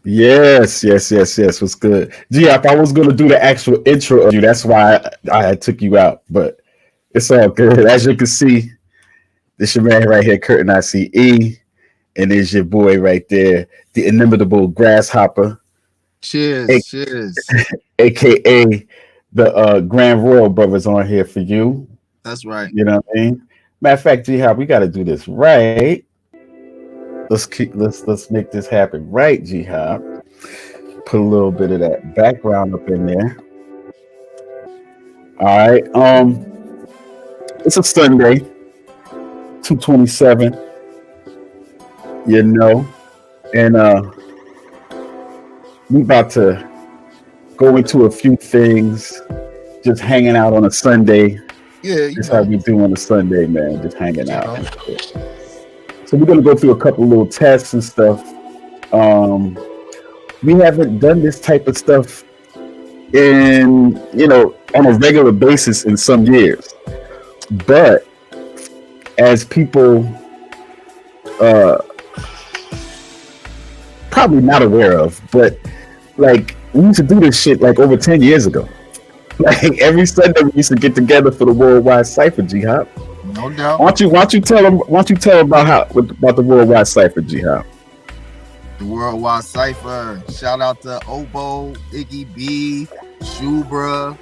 Yes. What's good? Gee, if I was gonna do the actual intro of you, that's why I took you out. But it's all good. As you can see, this your man right here, Curtin ICE, and there's your boy right there, the inimitable Grasshopper, Cheers, a- cheers. aka the Grand Royal Brothers on here for you. That's right. You know what I mean? Matter of fact, G Hop, we got to do this right. Let's make this happen right, G Hop. Put a little bit of that background up in there. All right. It's a Sunday, 227. You know, and we about to go into a few things. Just hanging out on a Sunday. Yeah, That's how we do on a Sunday, man. Just hanging you out. know. So we're gonna go through a couple little tests and stuff. Um, we haven't done this type of stuff in on a regular basis in some years, but as people uh probably not aware of, but like we used to do this shit like over 10 years ago. Like every Sunday we used to get together for the Worldwide Cipher, G Hop. No doubt. Why don't you tell them? Why don't you tell them about the Worldwide Cipher, G Hop? The Worldwide Cipher. Shout out to Obo, Iggy B, Shubra,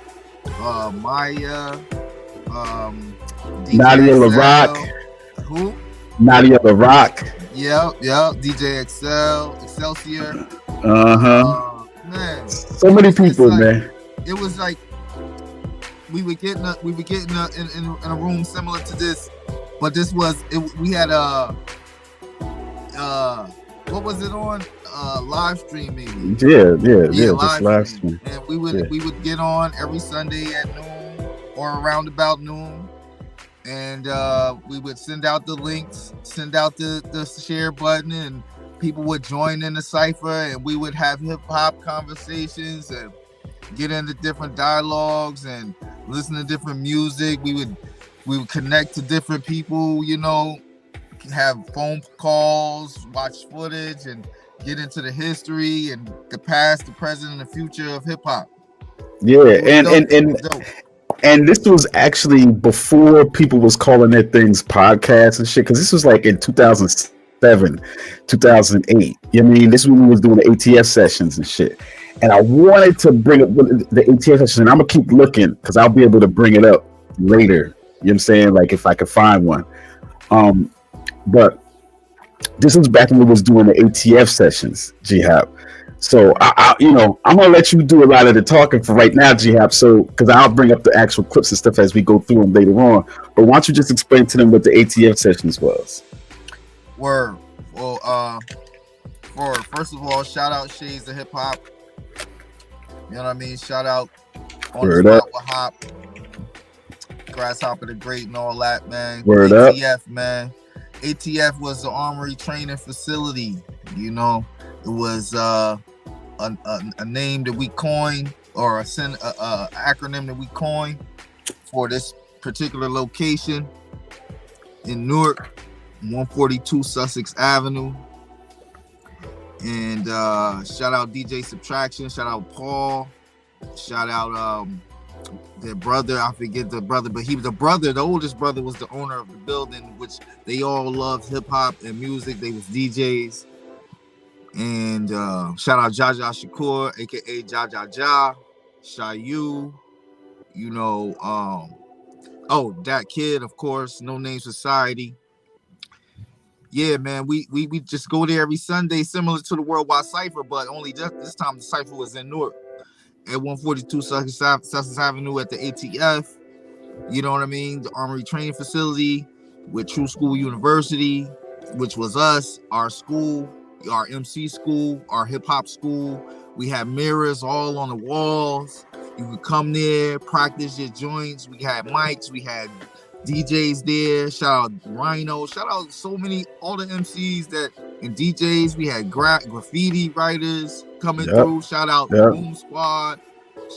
Maya, DJ Nadia XL. LaRock. Who? Nadia LaRock. Yep. DJ XL, Excelsior. Man, Man, so many people, like, man. it was like we would get in a room similar to this, but this was it. We had what was it on? Live stream maybe. Yeah, just live stream. And we would get on every Sunday at noon or around about noon, and we would send out the links, send out the share button, and people would join in the cipher, and we would have hip hop conversations and get into different dialogues and listen to different music. We would connect to different people, have phone calls, watch footage, and get into the history and the past, the present, and the future of hip hop. Yeah, and this was actually before people was calling their things podcasts and shit, because this was like in 2007, 2008. You know what I mean? This is when we was doing the ATF sessions and shit. And I wanted to bring up the ATF sessions, and I'm gonna keep looking because I'll be able to bring it up later. You know what I'm saying? Like if I could find one. But this was back when we was doing the ATF sessions, G-Hop. So I'm gonna let you do a lot of the talking for right now, G-Hop. So because I'll bring up the actual clips and stuff as we go through them later on. But why don't you just explain to them what the ATF sessions was? Word. Well, first of all, shout out Shades of Hip Hop. You know what I mean? Shout out on Word the up. spot with Hop, Grasshopper the Great, and all that, man. Word ATF, up. man. ATF was the Armory Training Facility. It was a name that we coined, or a acronym that we coined for this particular location in Newark, 142 Sussex Avenue. And shout out DJ Subtraction, shout out Paul, shout out their brother, I forget the brother, but he was the oldest brother was the owner of the building, which they all loved hip hop and music. They was DJs. And shout out Jaja Shakur, aka Jaja, Shayu, that kid, of course, No Name Society. Yeah, man, we just go there every Sunday, similar to the Worldwide Cipher, but only this time the cipher was in Newark at 142 Sussex Avenue at the ATF. You know what I mean? The Armory Training Facility with True School University, which was us, our school, our MC school, our hip hop school. We had mirrors all on the walls. You could come there, practice your joints. We had mics, we had DJs there. Shout out Rhino. Shout out all the MCs and DJs. We had graffiti writers coming through. Shout out Boom Squad.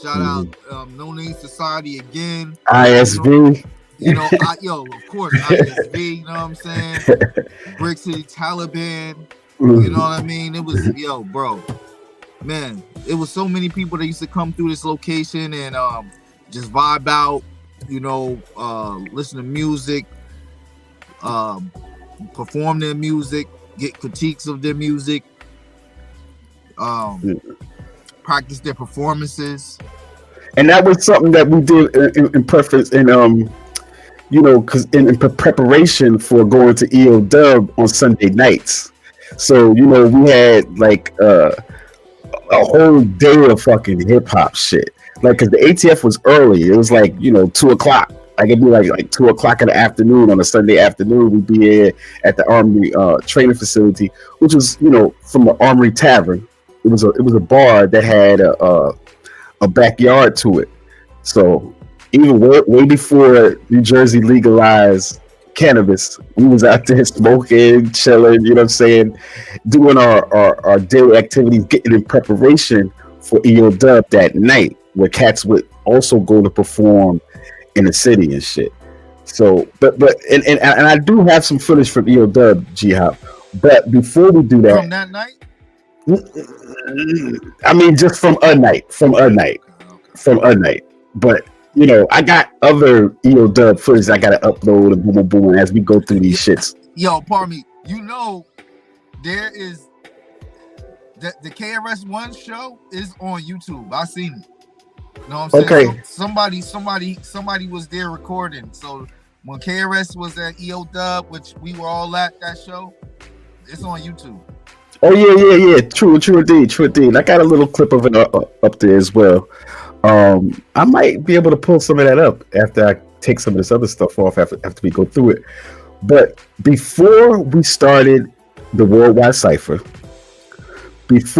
Shout out No Name Society again. ISV. Of course, ISV. You know what I'm saying? Brick City Taliban. You know what I mean? It was, bro. man, it was so many people that used to come through this location and just vibe out, listen to music, perform their music, get critiques of their music, practice their performances. And that was something that we did in preference because in preparation for going to EO Dub on Sunday nights. So, we had like a whole day of fucking hip hop shit. Like, cause the ATF was early. It was like, 2:00. Like it'd be like 2:00 in the afternoon on a Sunday afternoon. We'd be here at the Armory training facility, which was, from the Armory Tavern. It was a bar that had a backyard to it. So even way before New Jersey legalized cannabis, we was out there smoking, chilling, you know what I'm saying, doing our daily activities, getting in preparation for EO Dub that night, where cats would also go to perform in the city and shit. So, but I do have some footage from EO Dub, G-Hop. But before we do that, from that night, I mean, just from a night. But I got other EO Dub footage I gotta upload and boom, boom, boom as we go through these shits. Yo, pardon me. There is the KRS-One show is on YouTube. I seen it. You know what I'm saying? Okay. So somebody was there recording. So when KRS was at EO Dub, which we were all at that show, it's on YouTube. Oh yeah. True indeed. I got a little clip of it up there as well. I might be able to pull some of that up after I take some of this other stuff off after we go through it. But before we started the Worldwide Cypher, we was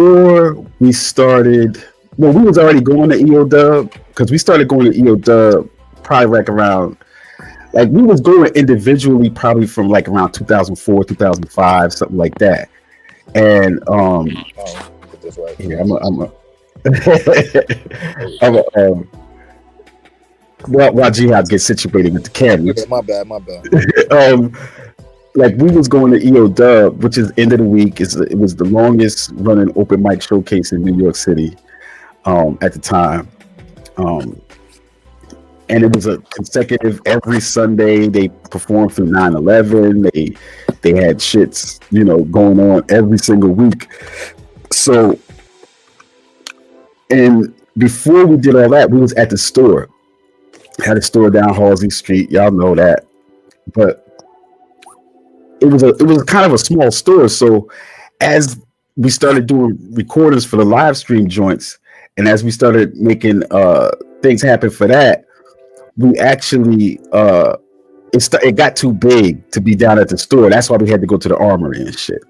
already going to EO Dub, because we started going to EO Dub probably like around, like we was going individually probably from like around 2004, 2005, something like that. And while Jihad gets situated with the cameras. Okay, my bad. Like we was going to EO Dub, which is end of the week. It was the longest running open mic showcase in New York City at the time. And it was a consecutive every Sunday. They performed through 9/11. They had shits, going on every single week. So, and before we did all that, we was at the store. Had a store down Halsey Street. Y'all know that. But it was kind of a small store. So as we started doing recordings for the live stream joints, and as we started making things happen for that, we actually it got too big to be down at the store. That's why we had to go to the Armory and shit.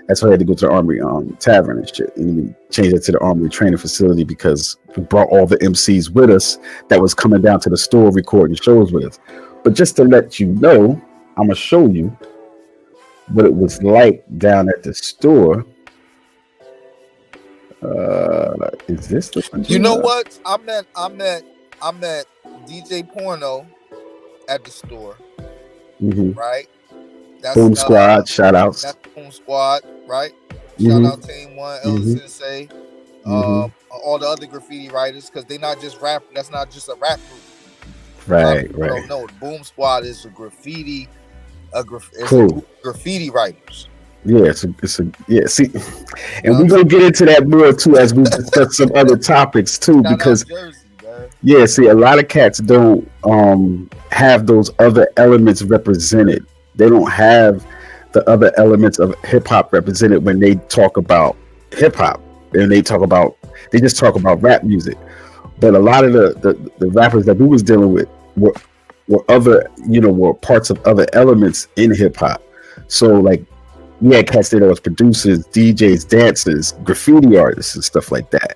That's why I had to go to the Armory Tavern and shit. And we changed it to the Armory training facility because we brought all the MCs with us that was coming down to the store recording shows with us. But just to let you know, I'm gonna show you what it was like down at the store. Is this the one? You know what? I met DJ Porno at the store. Mm-hmm. Right? That's Boom Squad, shout outs. That's Boom Squad, right? Shout out Team One, El Sensei, all the other graffiti writers, because they not just rap. That's not just a rap group. Right. No, Boom Squad is a graffiti. Cool. Graffiti writers. Yeah, it's a yeah. See, and we're gonna get into that more too as we discuss some other topics too, because Jersey, yeah, see, a lot of cats don't have those other elements represented. They don't have the other elements of hip hop represented when they talk about hip hop, and they just talk about rap music. But a lot of the rappers that we was dealing with were other, were parts of other elements in hip hop. So like we had cats that was producers, DJs, dancers, graffiti artists, and stuff like that.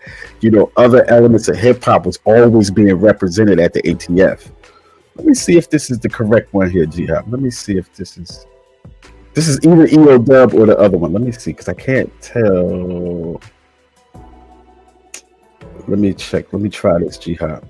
Other elements of hip hop was always being represented at the ATF. Let me see if this is the correct one here, G-Hop. Let me see if this is either EO Dub or the other one. Let me see, because I can't tell. Let me check. Let me try this, G-Hop.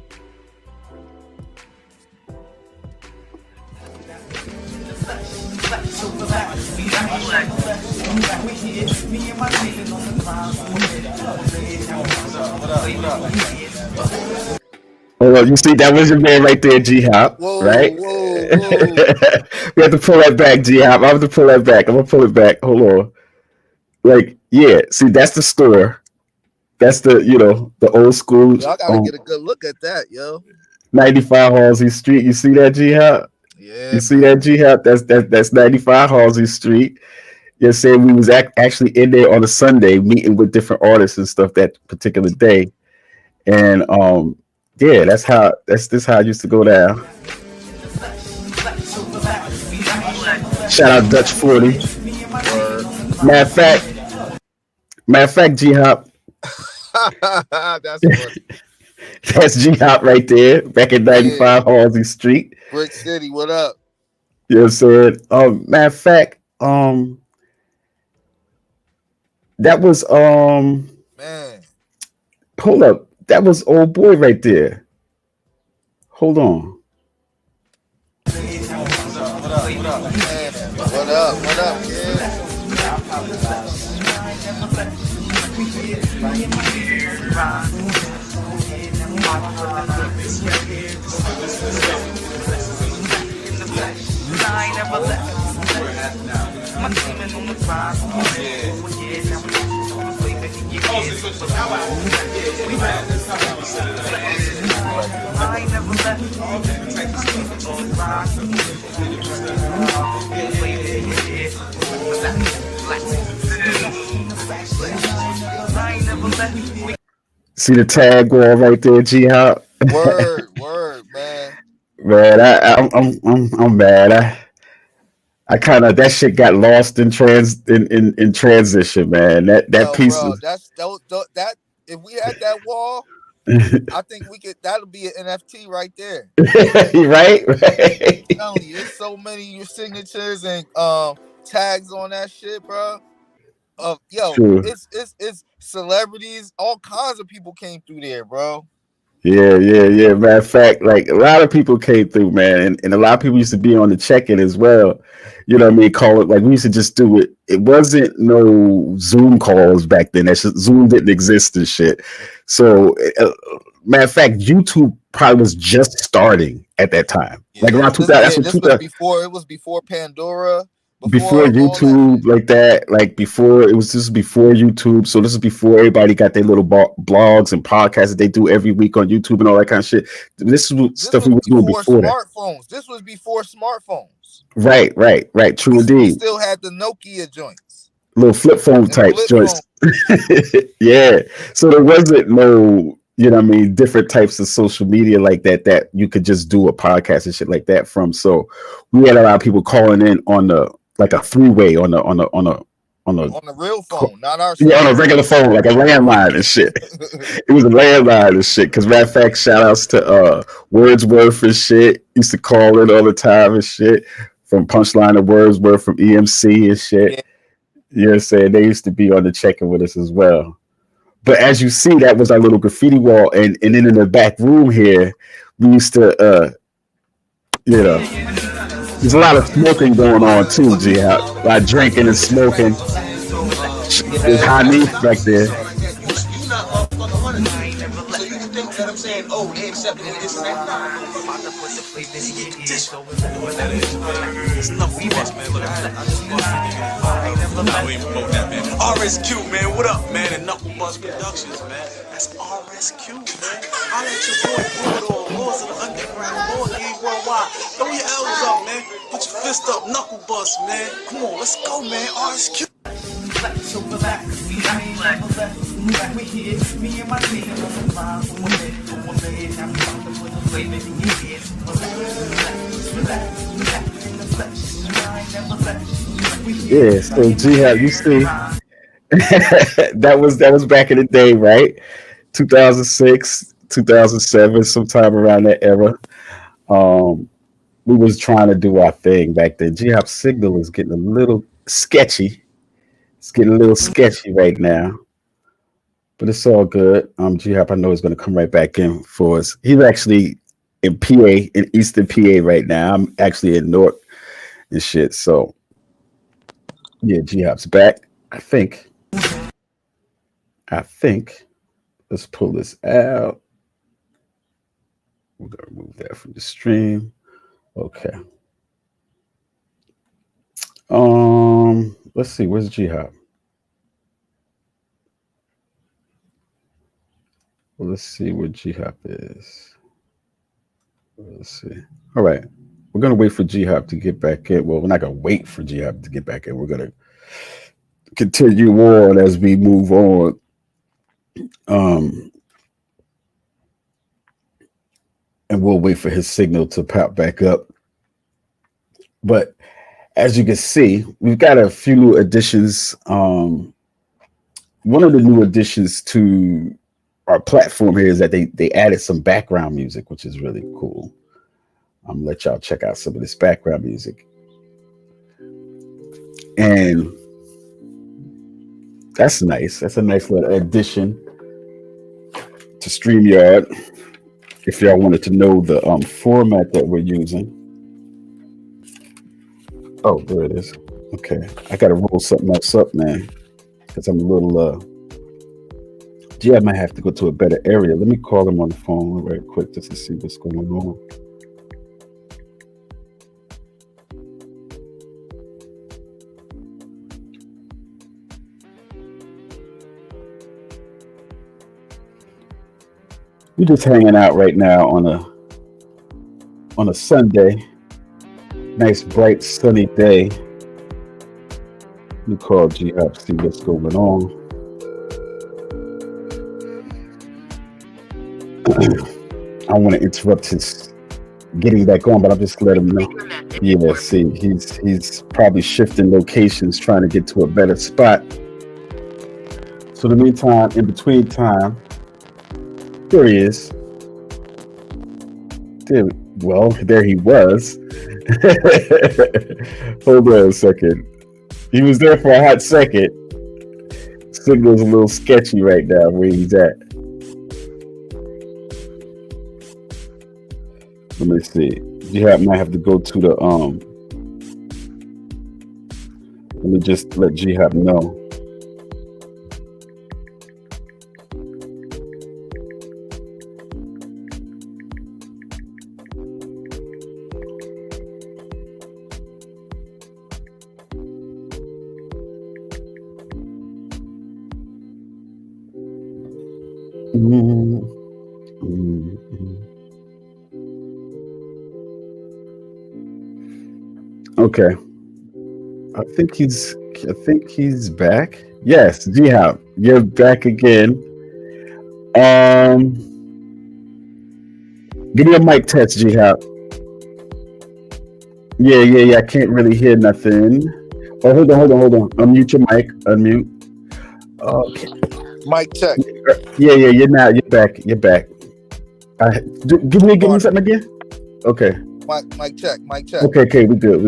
Oh, you see, that was your man right there, G Hop, Whoa, right? whoa, whoa. We have to pull that back, G Hop. I have to pull that back. I'm gonna pull it back. Hold on. Like, yeah, see, that's the store. That's the, the old school Y'all gotta get a good look at that, yo. 95 Halsey Street. You see that, G Hop? Yeah, You see man. that, G Hop? That's 95 Halsey Street. You're saying we was actually in there on a Sunday meeting with different artists and stuff that particular day. And yeah, this how it used to go down. Shout out Dutch 40. Word. Matter of fact, G Hop, That's funny. that's G Hop right there, back at 95 Halsey Street. Brick City, what up? You know what I'm saying? Matter of fact, that was Man. hold up. That was old boy right there. Hold on. What up, kid? See the tag wall right there, G Hop. Word, man. Man, I'm mad. I kind of that shit got lost in transition, man. That Yo, piece bro, of that if we had that wall, I think we could. That'll be an NFT right there. right. I'm telling you, there's so many your signatures and tags on that shit, bro. Yo, True. it's celebrities, all kinds of people came through there, bro. Yeah. Matter of fact, like a lot of people came through, man, and a lot of people used to be on the check-in as well. You know what I mean? Call it like we used to just do it. It wasn't no Zoom calls back then. Zoom didn't exist and shit. So, matter of fact, YouTube probably was just starting at that time, like around 2000. That's what 2000. It was before Pandora. Before YouTube, like that, like before this is before YouTube, so this is before everybody got their little blogs and podcasts that they do every week on YouTube and all that kind of shit. This stuff we were doing before smartphones. This was before smartphones. Right. True indeed. We still had the Nokia joints, little flip phone type joints. Yeah, so there wasn't no, you know what I mean, different types of social media like that you could just do a podcast and shit like that from. So we had a lot of people calling in on the like a three-way on the real phone, not our on a regular phone, like a landline and shit. It was a landline and shit. Because matter of fact, shout outs to Wordsworth and shit. Used to call in all the time and shit. From Punchline to Wordsworth, from EMC and shit. Yeah. You know what I'm saying? They used to be on the check-in with us as well. But as you see, that was our little graffiti wall, and then in the back room here, we used to there's a lot of smoking going on too, G. A lot of drinking and smoking. There's high knees back there. RSQ, man, what up, man? And Knuckle Buzz Productions, man. That's RSQ, man. I let your boy Brodo, Laws of the Underground, Law Gang Worldwide. Throw your L's up, man. Put your fist up, Knuckle Buzz, man. Come on, let's go, man. RSQ. Yeah, so G-Hop, you see, that was back in the day, right? 2006, 2007, sometime around that era. We was trying to do our thing back then. G-Hop's signal is getting a little sketchy. It's getting a little sketchy right now, but it's all good. G-Hop, I know, is going to come right back in for us. He's actually in PA, in Eastern PA right now. I'm actually in North and shit. So Yeah, G Hop's back. I think. I think. Let's pull this out. We're gonna remove that from the stream. Okay. Let's see. Where's G Hop? Well, let's see where G Hop is. Let's see. All right. We're gonna wait for G Hop to get back in. Well, we're not gonna wait for G Hop to get back in. We're gonna continue on as we move on. And we'll wait for his signal to pop back up. But as you can see, we've got a few new additions. One of the new additions to our platform here is that they added some background music, which is really cool. I'm gonna let y'all check out some of this background music. And that's nice. That's a nice little addition to StreamYard. If y'all wanted to know the format that we're using. Oh, there it is. Okay. I gotta roll something else up, man. Because I'm a little I might have to go to a better area. Let me call him on the phone right quick just to see what's going on. We're just hanging out right now on a Sunday. Nice bright sunny day. Let me call G Hop, see what's going on. I don't want to interrupt his getting back on, but I'll just let him know. Yeah, see, he's probably shifting locations, trying to get to a better spot. So in the meantime, in between time, there he is. There he was. Hold on a second. He was there for a hot second. Signal's a little sketchy right now where he's at. Let me see. You might have to go to the let me just let G Hop know. Okay. I think he's back. Yes, G Hop, you're back again. Give me a mic test, G Hop. Yeah. I can't really hear nothing. Oh, hold on. Unmute your mic. Unmute. Okay. Mic check. Yeah. You're back. Give me something again. Okay. Mic check. Okay. We good.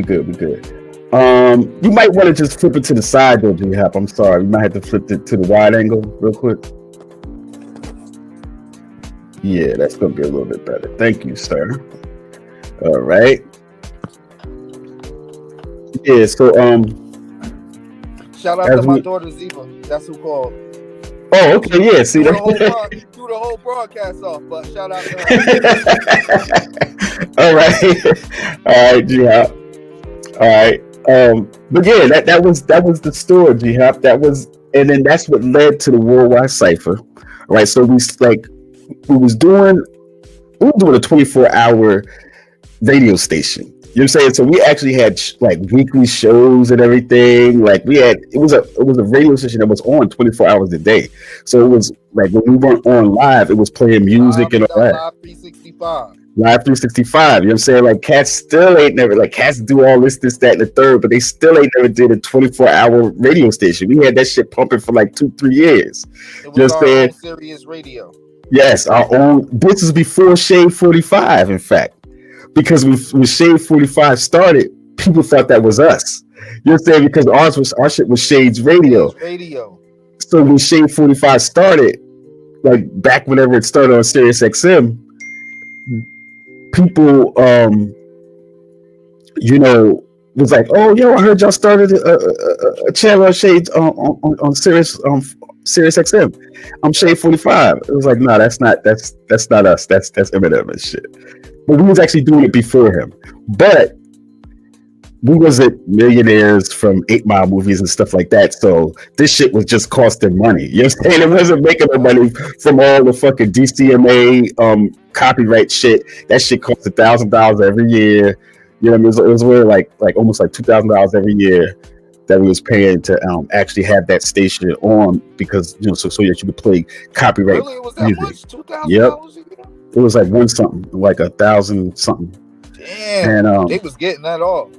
You might want to just flip it to the side though, G Hop. I'm sorry. You might have to flip it to the wide angle real quick. Yeah, that's gonna be a little bit better. Thank you, sir. All right. Yeah, so shout out to my daughter Ziva. That's who called. Oh, okay, yeah. See, threw the whole broadcast off, but shout out to her. All right, G Hop. All right. But yeah, that was the story, G Hop. And then that's what led to the Worldwide Cipher. All right, so we were doing a 24-hour radio station. You know what I'm saying? So we actually had like weekly shows and everything. Like it was a radio station that was on 24 hours a day. So it was like when we weren't on live, it was playing music and all that. Live 365. Live 365. You know what I'm saying? Like cats still ain't never, like cats do all this, that, and the third, but they still ain't never did a 24-hour radio station. We had that shit pumping for like 2-3 years. It was our own Sirius radio. Yes, our own. This is before Shade 45, in fact. Because when Shade 45 started, people thought that was us. You know what I'm saying? Because our shit was Shade's radio. So when Shade 45 started, like back whenever it started on Sirius XM, people was like, "Oh, yo, I heard y'all started a channel on Shade on Sirius XM. I'm Shade 45." It was like, "No, that's not us. That's Eminem and shit." But we was actually doing it before him. But we wasn't millionaires from 8 Mile movies and stuff like that. So this shit was just costing money. You know what I'm saying? It wasn't making the money from all the fucking DCMA copyright shit. That shit cost $1,000 every year. You know what I mean? It was really like almost like $2,000 every year that we was paying to actually have that station on, because so that you could play copyright Really? It was that music. much? $2,000 Yep. a year? It was like one something, like 1,000 something. Damn. And they was getting that off.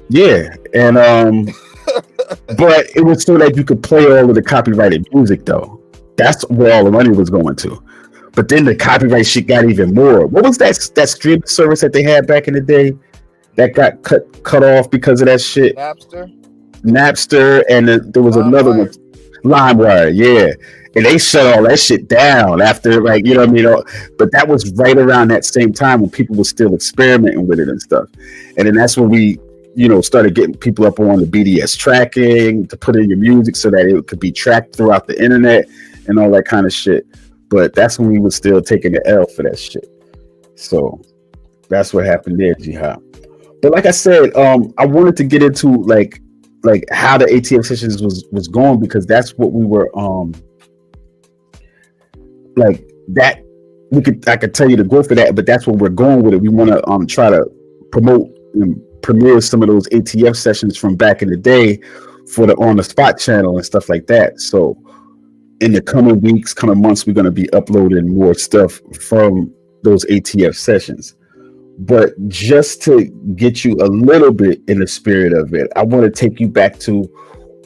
yeah, and but it was so that you could play all of the copyrighted music, though. That's where all the money was going to. But then the copyright shit got even more. What was that streaming service that they had back in the day that got cut off because of that shit? Napster, and there was another one, LimeWire, yeah. And they shut all that shit down after, like, you know what I mean? But that was right around that same time when people were still experimenting with it and stuff. And then that's when we, started getting people up on the BDS tracking to put in your music so that it could be tracked throughout the internet and all that kind of shit. But that's when we were still taking the L for that shit. So that's what happened there, Jihad. But like I said, I wanted to get into like how the ATF sessions was going, because that's what we were like that. I could tell you to go for that, but that's what we're going with it. We want to try to promote and premiere some of those ATF sessions from back in the day for the On the Spot channel and stuff like that. So in the coming weeks, coming months, we're going to be uploading more stuff from those ATF sessions. But just to get you a little bit in the spirit of it, I want to take you back to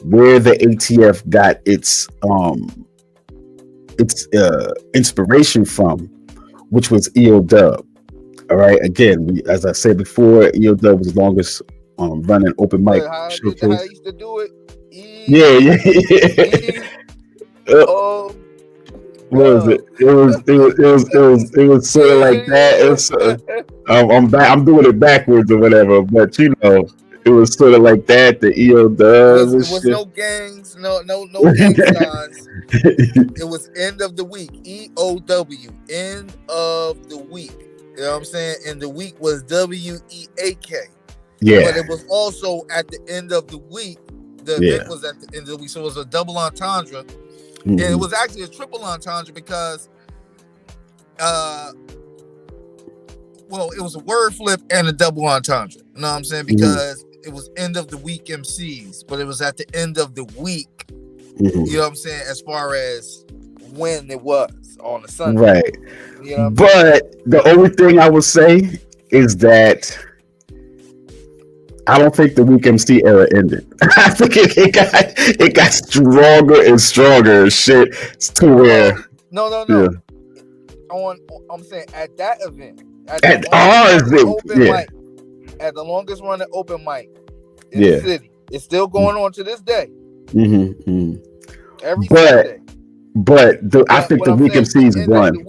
where the ATF got its inspiration from, which was EO-Dub. All right. Again, as I said before, EO-Dub was the longest running open mic showcase. How I used to do it? What was it? It was sort of like that. I'm doing it backwards or whatever, but it was sort of like that. The EO-Dub. There was no gangs, no gang signs. It was end of the week. EOW, end of the week. You know what I'm saying? And the week was WEAK. Yeah. But it was also at the end of the week. The event was at the end of the week, so it was a double entendre. Mm-hmm. And it was actually a triple entendre because, it was a word flip and a double entendre. You know what I'm saying? Because it was end of the week MCs, but it was at the end of the week. Mm-hmm. You know what I'm saying? As far as when it was on a Sunday. Right. You know but the only thing I would say is that I don't think the week MC era ended. I think it got stronger and stronger shit to where No. Yeah. I'm saying at that event. At the longest running open mic in the city. It's still going on to this day. Mm-hmm. Every Sunday. But I think the week MCs won.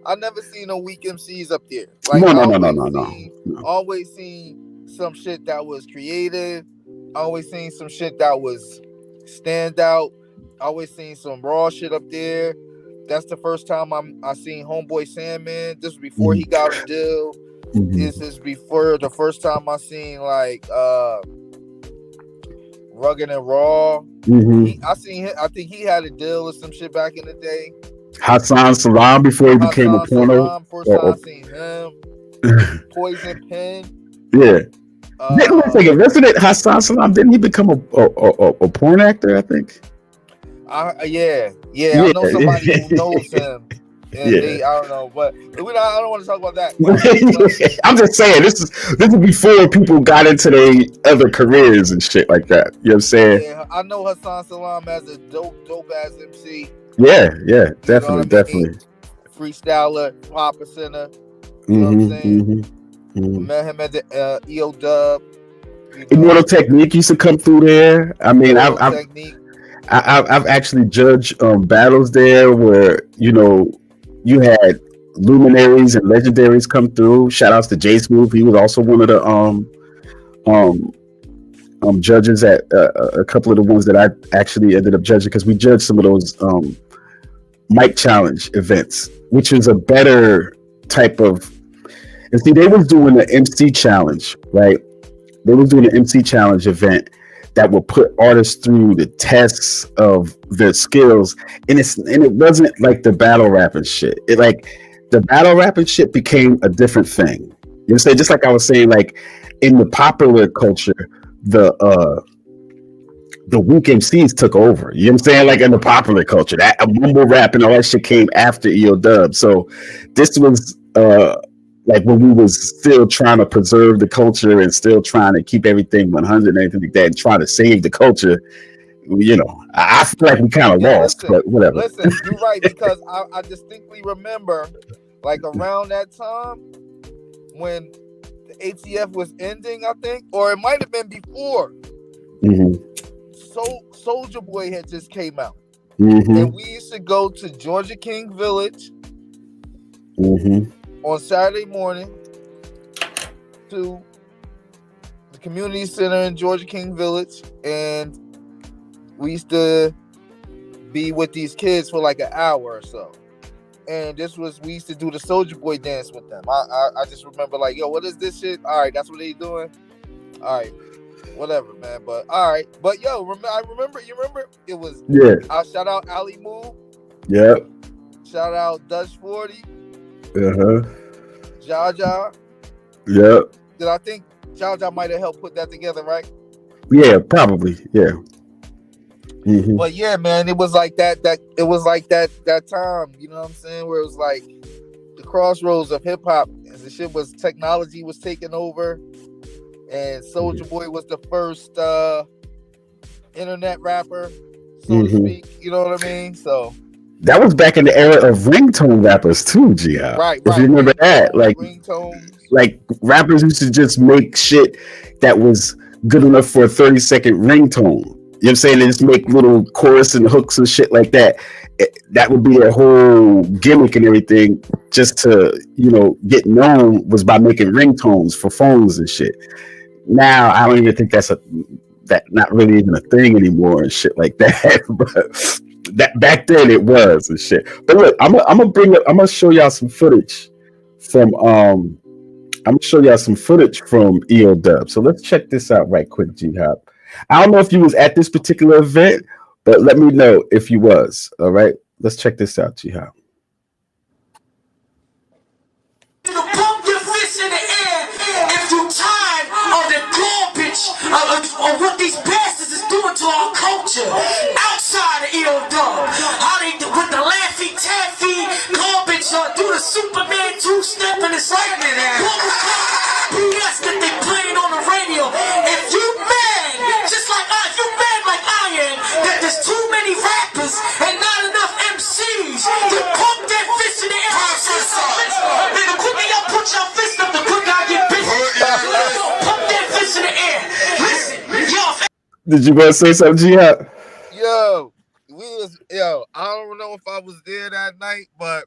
I never seen no weak MCs up there. No. Always seen some shit that was creative. Always seen some shit that was stand out. Always seen some raw shit up there. That's the first time I seen Homeboy Sandman. This was before he got a deal. Mm-hmm. This is before the first time I seen Rugged and Raw. Mm-hmm. I think he had a deal with some shit back in the day. Hassan Salam before he became a porno. First time I seen him. Poison Pen. Yeah. Wasn't it Hassan Salam? Didn't he become a porn actor? I think. I know somebody who knows him. And I don't know, but I don't want to talk about that. I'm just saying this is before people got into their other careers and shit like that. You know what I'm saying? Yeah, I know Hassan Salam as a dope ass MC. Yeah, definitely. Freestyler, Papa Center. You know what I'm saying? Mm-hmm. Met him at the EO-Dub. Immortal Technique used to come through there. I mean, I've actually judged battles there where you had luminaries and legendaries come through. Shout outs to J Smooth. He was also one of judges at a couple of the ones that I actually ended up judging, because we judged some of those mic challenge events, which was a better type of. And see, they was doing the MC challenge, right? They was doing an MC challenge event that would put artists through the tests of their skills, and it wasn't like the battle rapping shit. It like the battle rapping shit became a different thing. You know what I'm saying? Just like I was saying, like in the popular culture, the weak MCs took over. You know what I'm saying? Like in the popular culture, that mumble rap and all that shit came after EOW. So this was like when we was still trying to preserve the culture and still trying to keep everything 100 and everything like that, and trying to save the culture. You know, I feel like we kind of lost, but whatever. Listen, you're right, because I distinctly remember, like around that time when the ATF was ending, I think, or it might have been before. Soulja Boy had just came out, and we used to go to Georgia King Village on Saturday morning to the community center in Georgia King Village, and we used to be with these kids for like an hour or so. And we used to do the Soulja Boy dance with them. I just remember like, yo, what is this shit? All right, that's what they doing. All right, whatever, man. But all right, but yo, I remember. You remember? It was shout out Ali Moo. Yep. Shout out Dutch 40. Jaja. Yep. Did I think Jaja might have helped put that together, right? Yeah, probably. Yeah. But yeah, man, it was like that. It was like that time. You know what I'm saying? Where it was like the crossroads of hip hop. The shit was technology was taking over, and Soulja Boy was the first internet rapper, so to speak. You know what I mean? So that was back in the era of ringtone rappers too, G.I. Right. If you remember that, like ringtones. Like rappers used to just make shit that was good enough for a 30-second ringtone. You know what I'm saying? They just make little chorus and hooks and shit like that. That would be their whole gimmick and everything, just to, you know, get known, was by making ringtones for phones and shit. Now I don't even think that's not really even a thing anymore and shit like that. But that back then it was and shit. But look, I'm gonna show y'all some footage from EOW. So let's check this out right quick, G-Hop. I don't know if you was at this particular event, but let me know if you was. All right, let's check this out, G-Hop. Pump your fist in the air if you tired of the garbage of what these bastards is doing to our culture outside of EOW. How they do with the Laffy Taffy garbage, do the Superman two-step and it's like BS that they playing on the radio. If you mad, just like you mad like I am, that there's too many rappers and not enough MCs to pump that fist in the air. The quicker y'all put your fist up, the quicker I get bit. Pump that fist in the air. Listen, y'all. Did you want to say something, G-Hop? I don't know if I was there that night, but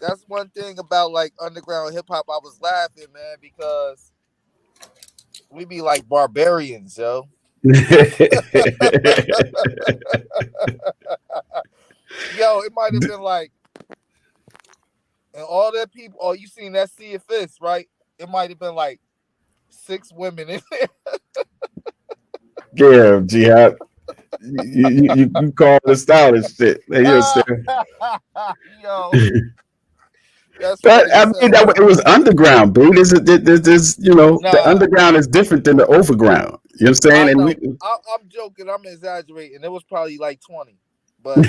that's one thing about like underground hip hop. I was laughing, man, because we be like barbarians, yo. Yo, it might have been like, and all that people. Oh, you seen that Sea of Fists, right? It might have been like 6 women in there. Yeah, G-Hop. You call the style and shit. You know what I'm saying? Yo. But I mean, it was underground, bro. There's you know, the underground is different than the overground. You know what I'm saying? I'm joking. I'm exaggerating. It was probably like 20, but you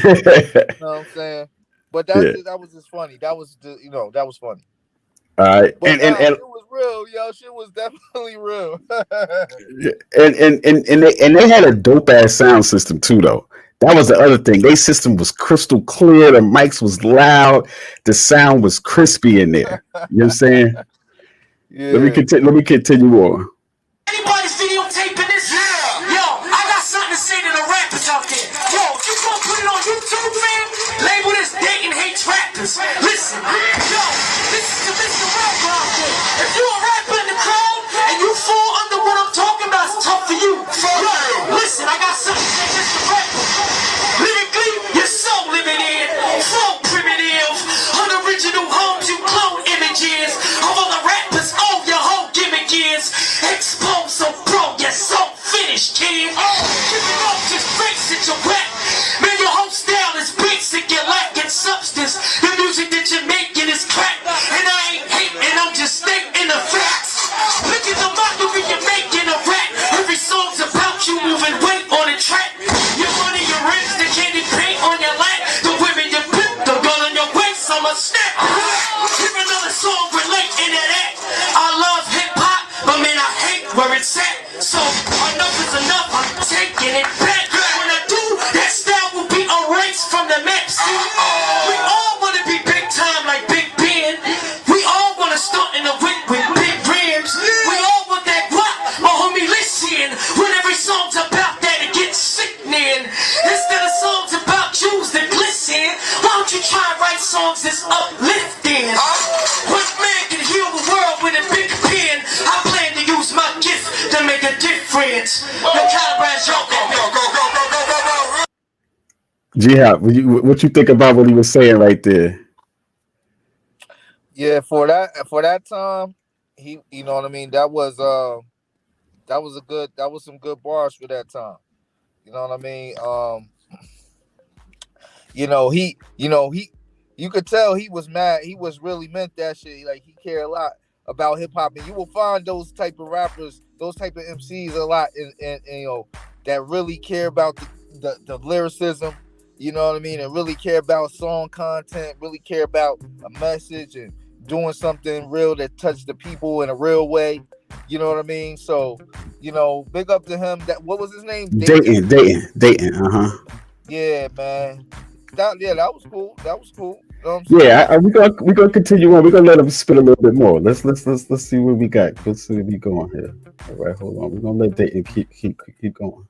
know what I'm saying. But that was just funny. That was that was funny. All right, but and it was real, yo. Shit was definitely real. and they had a dope ass sound system too, though. That was the other thing. Their system was crystal clear. The mics was loud. The sound was crispy in there. You know what I'm saying? Yeah. Let me continue on. Anybody's videotaping this? Yeah. Yo, I got something to say to the rappers out there. Yo, if you gonna put it on YouTube, man, label this Dayton Hates Rappers. Listen, yo, this is the rapper out there. If you a rapper in the crowd and you where it's at. So enough is enough, I'm taking it back. When I do, that style will be erased from the maps. We all wanna be big time like Big Ben. We all wanna start in the whip with big rims. We all want that rock, my homie, listen. When every song's about that, it gets sickening. Instead of songs about Jews that glisten, why don't you try and write songs that's uplifting? What man can heal the world with a big pen? I plan to use my gift to make a difference. No Calibrans, y'all go. G-Hop, what you think about what he was saying right there? Yeah, for that time, he, you know what I mean. That was some good bars for that time. You know what I mean. You could tell he was mad. He was really meant that shit. Like, he cared a lot about hip hop, and you will find those type of rappers, those type of MCs a lot, and you know, that really care about the lyricism. You know what I mean, and really care about song content, really care about a message and doing something real that touched the people in a real way. You know what I mean? So, you know, big up to him. That, what was his name? Dayton. Yeah, man. That was cool. That was cool. You know yeah, we're gonna continue on. We're gonna let him spit a little bit more. Let's see what we got. Let's see where we going here. All right, hold on. We're gonna let Dayton keep going.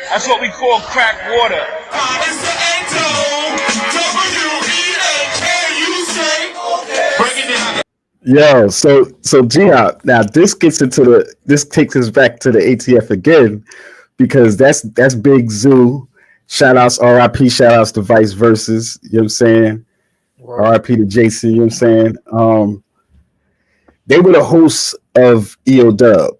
That's what we call crack water. Yo, so G-Hop, now this takes us back to the ATF again, because that's Big Zoo. Shout outs, RIP, shout outs to Vice Versus, you know what I'm saying? RIP to JC, you know what I'm saying? They were the hosts of EO Dub,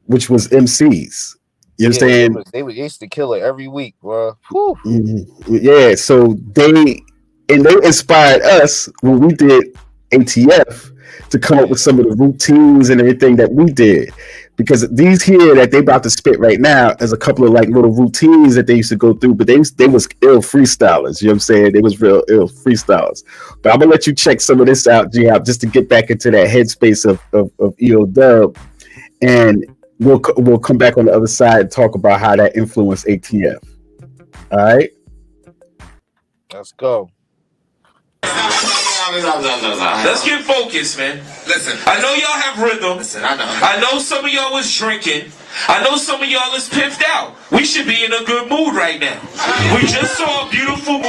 which was MCs. You know what I'm saying? They used to kill it every week, bro. Mm-hmm. Yeah, so they inspired us when we did ATF to come up with some of the routines and everything that we did, because these here that they about to spit right now is a couple of like little routines that they used to go through, but they was ill freestylers. You know what I'm saying? They was real ill freestylers. But I'm gonna let you check some of this out, G-Hop, just to get back into that headspace of EO Dub, and we'll come back on the other side and talk about how that influenced ATF. All right, let's go. Let's get focused, man. Listen, I know y'all have rhythm. Listen, I know some of y'all is drinking. I know some of y'all is piffed out. We should be in a good mood right now. We just saw a beautiful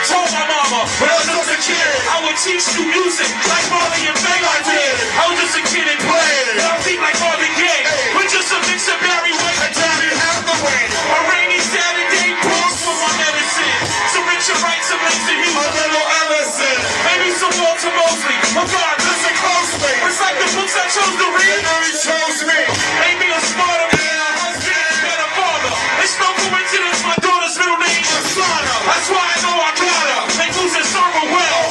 told my mama when I was just a kid, I would teach you music like Marley and Faye I did. I was just a kid and played. Now I think like Marvin Gaye. We're just a mix of Barry White and Johnny Hathaway. A rainy Saturday blues for my medicine. Some Richard Wright, some Langston Hughes, a little Ellison. Maybe some Walter Mosley. Oh God, listen closely. It's like the books I chose to read. He chose me. Made me a smarter man, a husband, and better father. It's no coincidence my daughter's middle name is Sana. That's why I know I got her. Make moves and serve her well.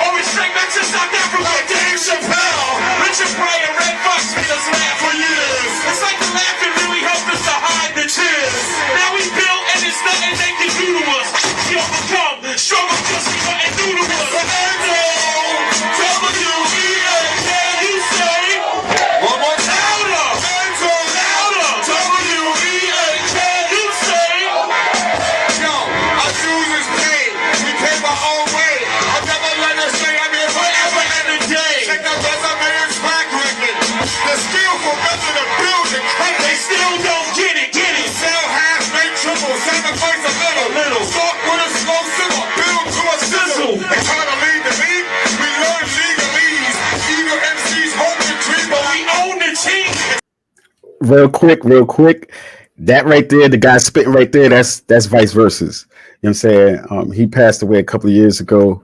Always straight back to South Africa, Dave Chappelle. Richard Pryor, Red Fox made us laugh for years. It's like the laughing really helped us to hide the tears. Now we built and it's nothing they can do to us. We overcome, struggle cause we nothing new to us. W-E-A-K, you say? One more time. Louder, louder. W-E-A-K, you say? Yo, our dues is paid. We pay my own way. I'll never let us say I'm here forever and a day. Check the resume and track record. The skill for better the bills and credit. They still don't get it, get it. Sell half, make triple, sacrifice a little. Start with a slow simmer, build to a sizzle. They try to lead the league, we learn legalese. Either MCs hope the dream, But we own the team. Real quick. That right there, the guy spitting right there, that's Vice Versus. You know what I'm saying? He passed away a couple of years ago.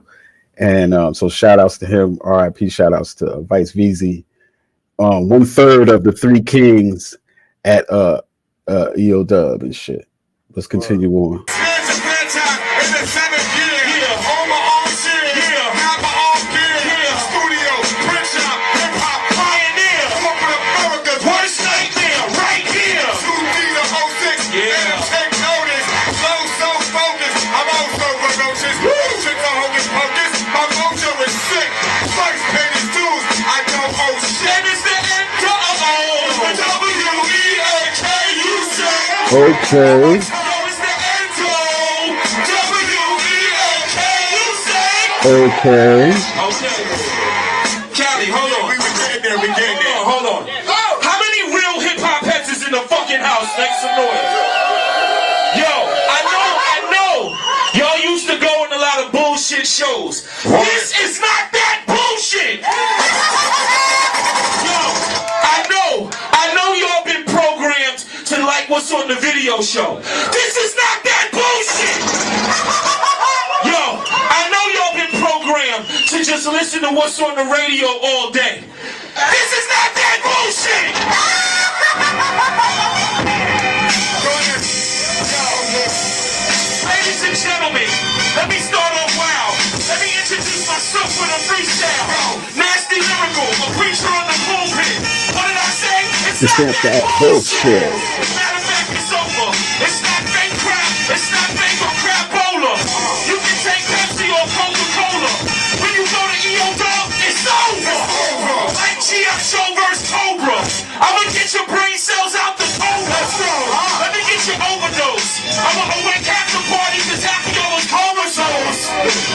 And so shout outs to him. RIP shout outs to Vice VZ. 1/3 of the three kings at EO Dub and shit. Let's continue on. Spans of bad time in the 7th year. On my own shit. Have my own gear. Studio, print shop, hip hop pioneer. Corporate America's worst nightmare right here. 2D to 06. Better take notice. Slow, so focused. I'm also ferocious. Shit the hocus pocus. My mojo is sick. First paid his dues. I don't owe shit. And it's the end of the W-E-A-K, you say? Okay. Okay. Callie, hold on. We getting there. Hold on. How many real hip hop heads is in the fucking house? Make some noise. Yo, I know. Y'all used to go in a lot of bullshit shows. This is not that bullshit. Yo, I know y'all been programmed to like what's on the video show. This is not that bullshit. Yo, I know y'all been programmed to just listen to what's on the radio all day. This is not that bullshit. Ladies and gentlemen, let me start off wild. Let me introduce myself with a freestyle. Nasty lyrical, a preacher on the pulpit. What did I say? It's not that bullshit. Matter of fact, it's over. It's not fake crap. It's not fake or crapola. You can take Pepsi or Coca-Cola. When you go to EO Dub, it's over. Like GF Show vs. Cobra. I'ma get your brain cells out the coma. Let's go. Let me get your overdose. I'ma awake half the party cause half of y'all was chromosomes.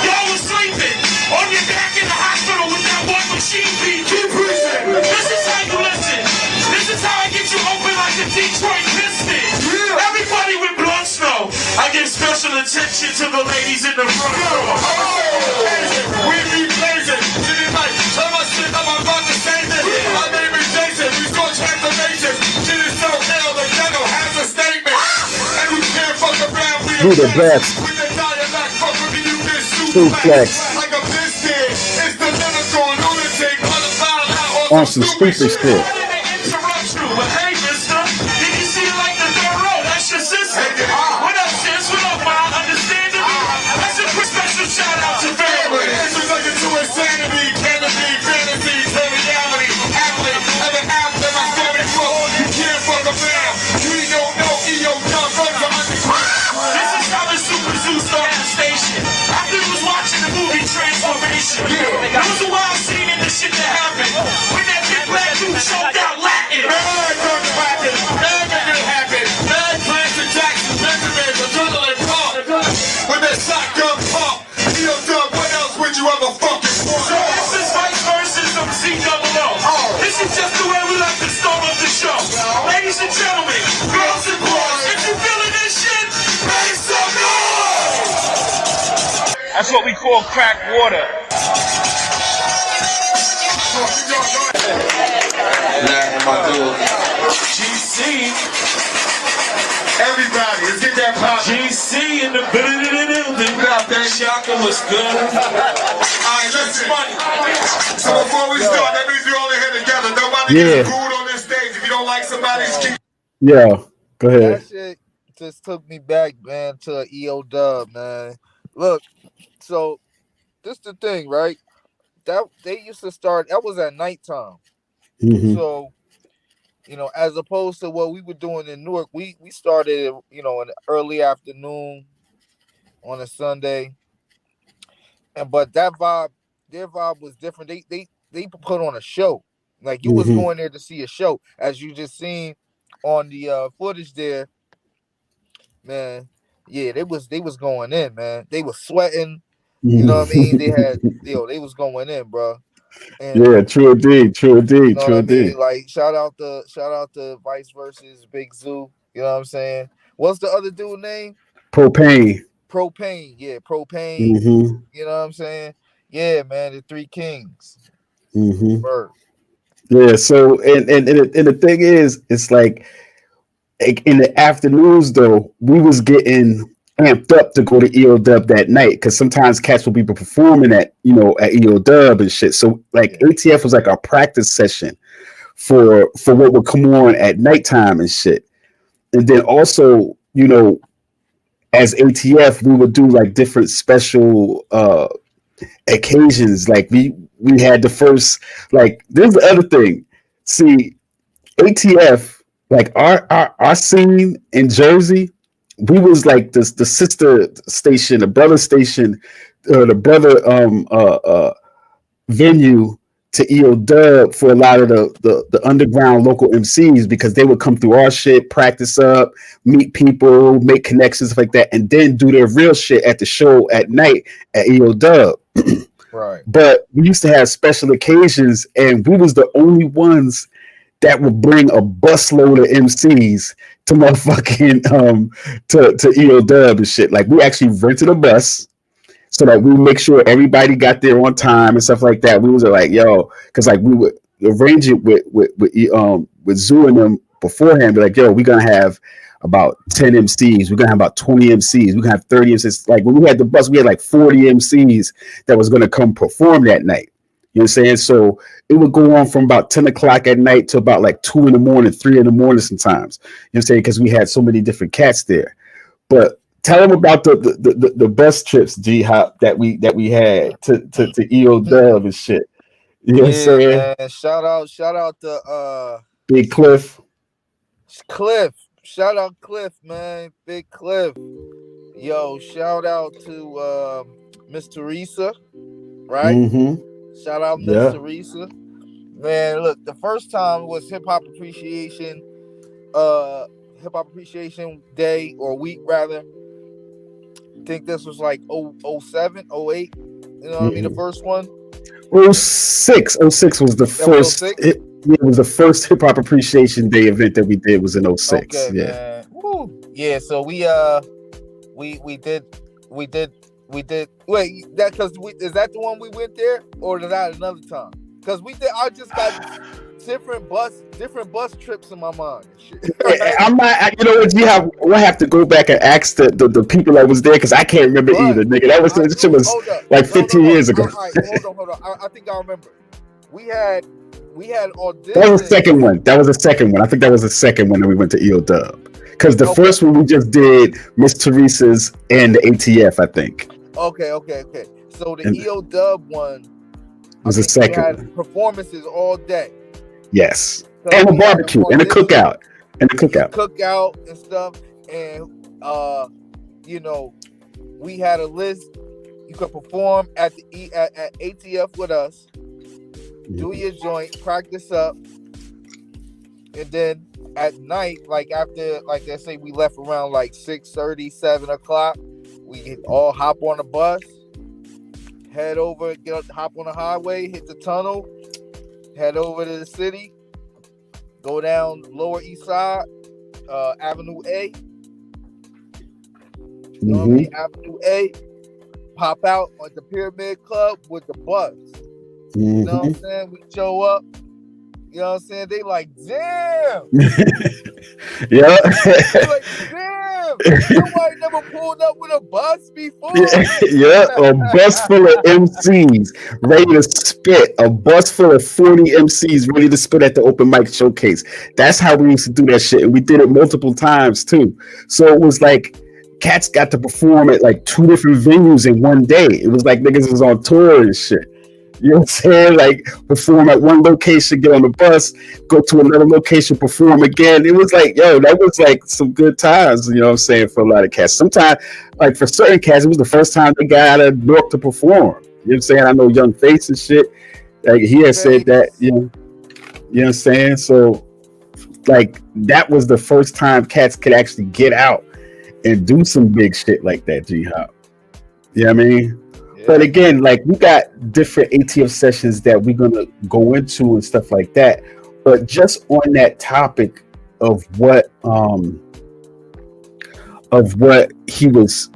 Y'all was sleeping on your back in the hospital with that one machine beat. Keep breathing. This is how you listen. This is how I get you open like the Detroit Pistons. Everybody with blunt snow. I give special attention to the ladies in the front row. We be blazing. City light. Tell my shit, I'm about to say this. My name is Jason. We saw transformations. Shit is so ill. The ghetto has a statement. And we can't fuck around. Do the best. With the dialect, fuck with me, you get Suplex. like a biscuit. It's the lyrical lunatic. On some stupid shit. But hey, mister, did you see it like the third row? That's your sister. What up, sis? What up, ma? Understanding me? That's a quick special shout out to family. This is like a true insanity, canopy, fantasy, to reality, athlete, ever after my story flow. You can't fuck around. We don't know EO Dub runs the underground. This is how the Super Zoo started the station. After he was watching the movie Transformation. That was a wild scene in the shit that happened. When that big black dude choked out Latin. Mad don't happen. Mad make it happen. Mad plans to Jackson, Benjamin, adrenaline pump. With that shotgun pump. EO Dub, what else would you ever fucking want? So this is Vice Versus from COO. This is just the way we like to start off the show. Ladies and gentlemen, girls and boys, if you feeling this shit, make some noise! That's what we call crack water. GC. Everybody, let's get that pop. GC in the building. Shaka was good. Alright, listen. So before we start, that means we all in here together. Nobody Yeah. gets booed on this stage. If you don't like somebody's keep. Yeah, go ahead. That shit just took me back, man, to EO Dub, man. Look, so this the thing, right? That they used to start. That was at nighttime. Mhm. So, you know, as opposed to what we were doing in Newark, we started, you know, in the early afternoon on a Sunday, and but that vibe, their vibe was different. They put on a show, like you was Mhm. going there to see a show, as you just seen on the footage there, man. Yeah, they was going in, man. They was sweating. You know what I mean? They had, they was going in, bro. And Yeah, true indeed, true you indeed, know true what I mean? indeed. Like shout out to Vice versus Big Zoo. You know what I'm saying? What's the other dude name? Propane. Propane. Yeah, Propane. Mm-hmm. You know what I'm saying? Yeah, man, the Three Kings. Mm-hmm. Word. Yeah. So and the thing is, it's like in the afternoons though, we was getting amped up to go to EO Dub that night because sometimes cats will be performing at at EO Dub and shit. So like Yeah. ATF was like our practice session for what would come on at nighttime and shit. And then also, as ATF, we would do like different special occasions. Like we had the first, like, there's the other thing. See, ATF, like our scene in Jersey, we was like the sister station, the brother station, the brother venue to EO Dub for a lot of the underground local MCs, because they would come through our shit, practice up, meet people, make connections like that, and then do their real shit at the show at night at EO Dub. Right. But we used to have special occasions, and we was the only ones that would bring a busload of MCs to motherfucking to EO Dub and shit. Like, we actually rented a bus so that we make sure everybody got there on time and stuff like that. We was like, yo, because like we would arrange it with Zoo and them beforehand. Be like, yo, we're gonna have about 10 MCs. We're gonna have about 20 MCs. We're gonna have 30 MCs. Like when we had the bus, we had like 40 MCs that was gonna come perform that night. You know what I'm saying? So it would go on from about 10 o'clock at night to about like 2 in the morning, 3 in the morning sometimes. You know what I'm saying? Because we had so many different cats there. But tell them about the bus trips, G Hop, that we had to EO Dub and shit. You know what I'm saying? Man. Shout out to Big Cliff. Cliff. Shout out Cliff, man. Big Cliff. Yo, shout out to Miss Teresa, right? Mm-hmm. Shout out Miss Yeah. Teresa. Man, look, the first time was Hip Hop Appreciation Day, or week rather. I think this was like 07, 08. You know what I mean? The first one. 06 was the first. 06? It was the first Hip Hop Appreciation Day event that we did was in 06. Okay, Yeah. man. Woo. Yeah, so we did. Wait, that is that the one we went there, or is that another time? Because we did. I just got different bus trips in my mind. I'm not. You know what? We'll have to go back and ask the people that was there, because I can't remember either, nigga. That shit was like 15 years ago. All right, hold on. I think I remember. We had auditions. That was the second one. I think that was the second one that we went to EO Dub. Because the first one we just did Miss Teresa's and the ATF, I think. Okay. So the EO Dub one was the second had one. performances all day. Yes. So And a we had barbecue and a cookout. Cookout and stuff. And we had a list. You could perform at ATF with us. Do your joint, practice up, and then at night, like after, like they say, we left around like 6:30, 7 o'clock. We all hop on a bus, head over, hop on the highway, hit the tunnel, head over to the city, go down Lower East Side, Avenue A. You know what I mean? Avenue A. pop out at the Pyramid Club with the bus. You know what I'm saying? We show up. You know what I'm saying? They like, damn. Yeah. They like, damn. Nobody never pulled up with a bus before. Yeah, a bus full of MCs ready to spit. A bus full of 40 MCs ready to spit at the open mic showcase. That's how we used to do that shit. And we did it multiple times too. So it was like cats got to perform at like 2 different venues in one day. It was like niggas was on tour and shit. You know what I'm saying? Like perform at one location, get on the bus, go to another location, perform again. It was like, yo, that was like some good times, you know what I'm saying, for a lot of cats. Sometimes, like for certain cats, it was the first time they got out of New York to perform. You know what I'm saying? I know Young Face and shit. Like he had said that, you know what I'm saying? So like that was the first time cats could actually get out and do some big shit like that, G-Hop. You know what I mean? But again, like we got different ATF sessions that we're gonna go into and stuff like that. But just on that topic of what he was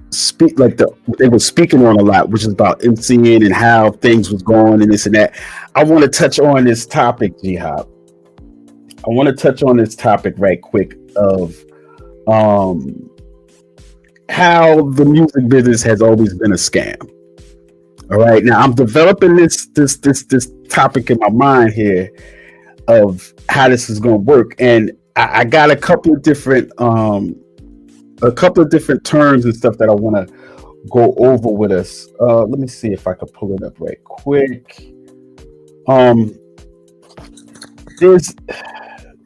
they were speaking on a lot, which is about MCing and how things was going and this and that. I want to touch on this topic, G-Hop. I want to touch on this topic right quick of how the music business has always been a scam. All right, now I'm developing this topic in my mind here of how this is going to work, and I got a couple of different terms and stuff that I want to go over with us. Let me see if I can pull it up right quick.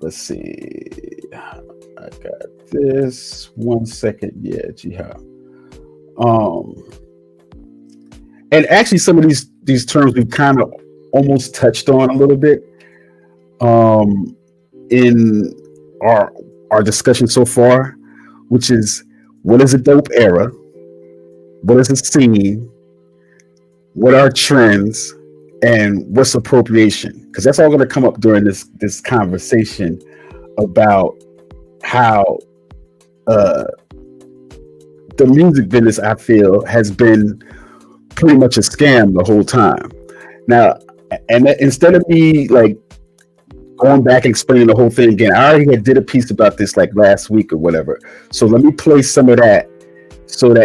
Let's see. I got this. 1 second. Yeah, G-Hop. And actually, some of these terms we've kind of almost touched on a little bit in our discussion so far, which is what is a dope era, what is a scene, what are trends, and what's appropriation? Because that's all going to come up during this conversation about how the music business, I feel, has been pretty much a scam the whole time. Now, and instead of me like going back and explaining the whole thing again, I already did a piece about this like last week or whatever. So let me play some of that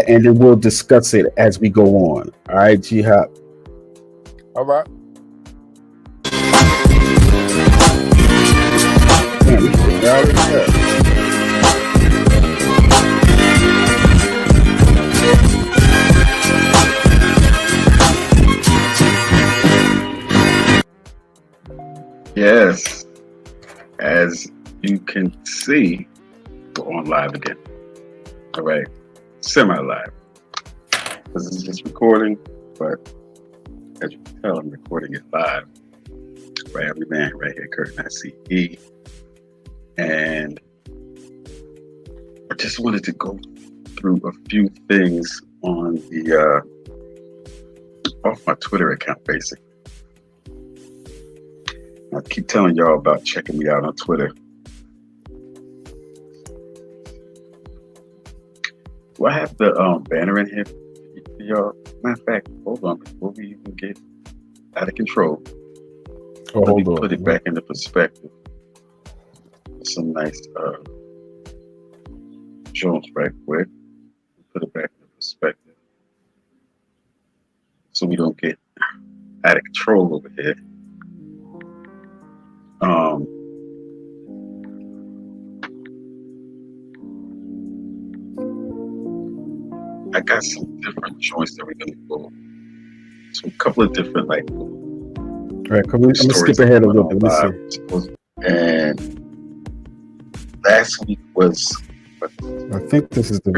and then we'll discuss it as we go on. All right, G-Hop. All right. Yes, as you can see, we're on live again. All right, semi-live. This is just recording, but as you can tell, I'm recording it live. Right, every man right here, Curtin ICE. And I just wanted to go through a few things on the off my Twitter account, basically. I keep telling y'all about checking me out on Twitter. Do I have the banner in here for y'all? Matter of fact, hold on before we even get out of control. Let me put it back into perspective. Some nice Jones right quick. Put it back into perspective so we don't get out of control over here. I got some different joints that we're gonna go. So a couple of different like. All right, I'm gonna skip ahead a little bit. And last week was. I think this is the.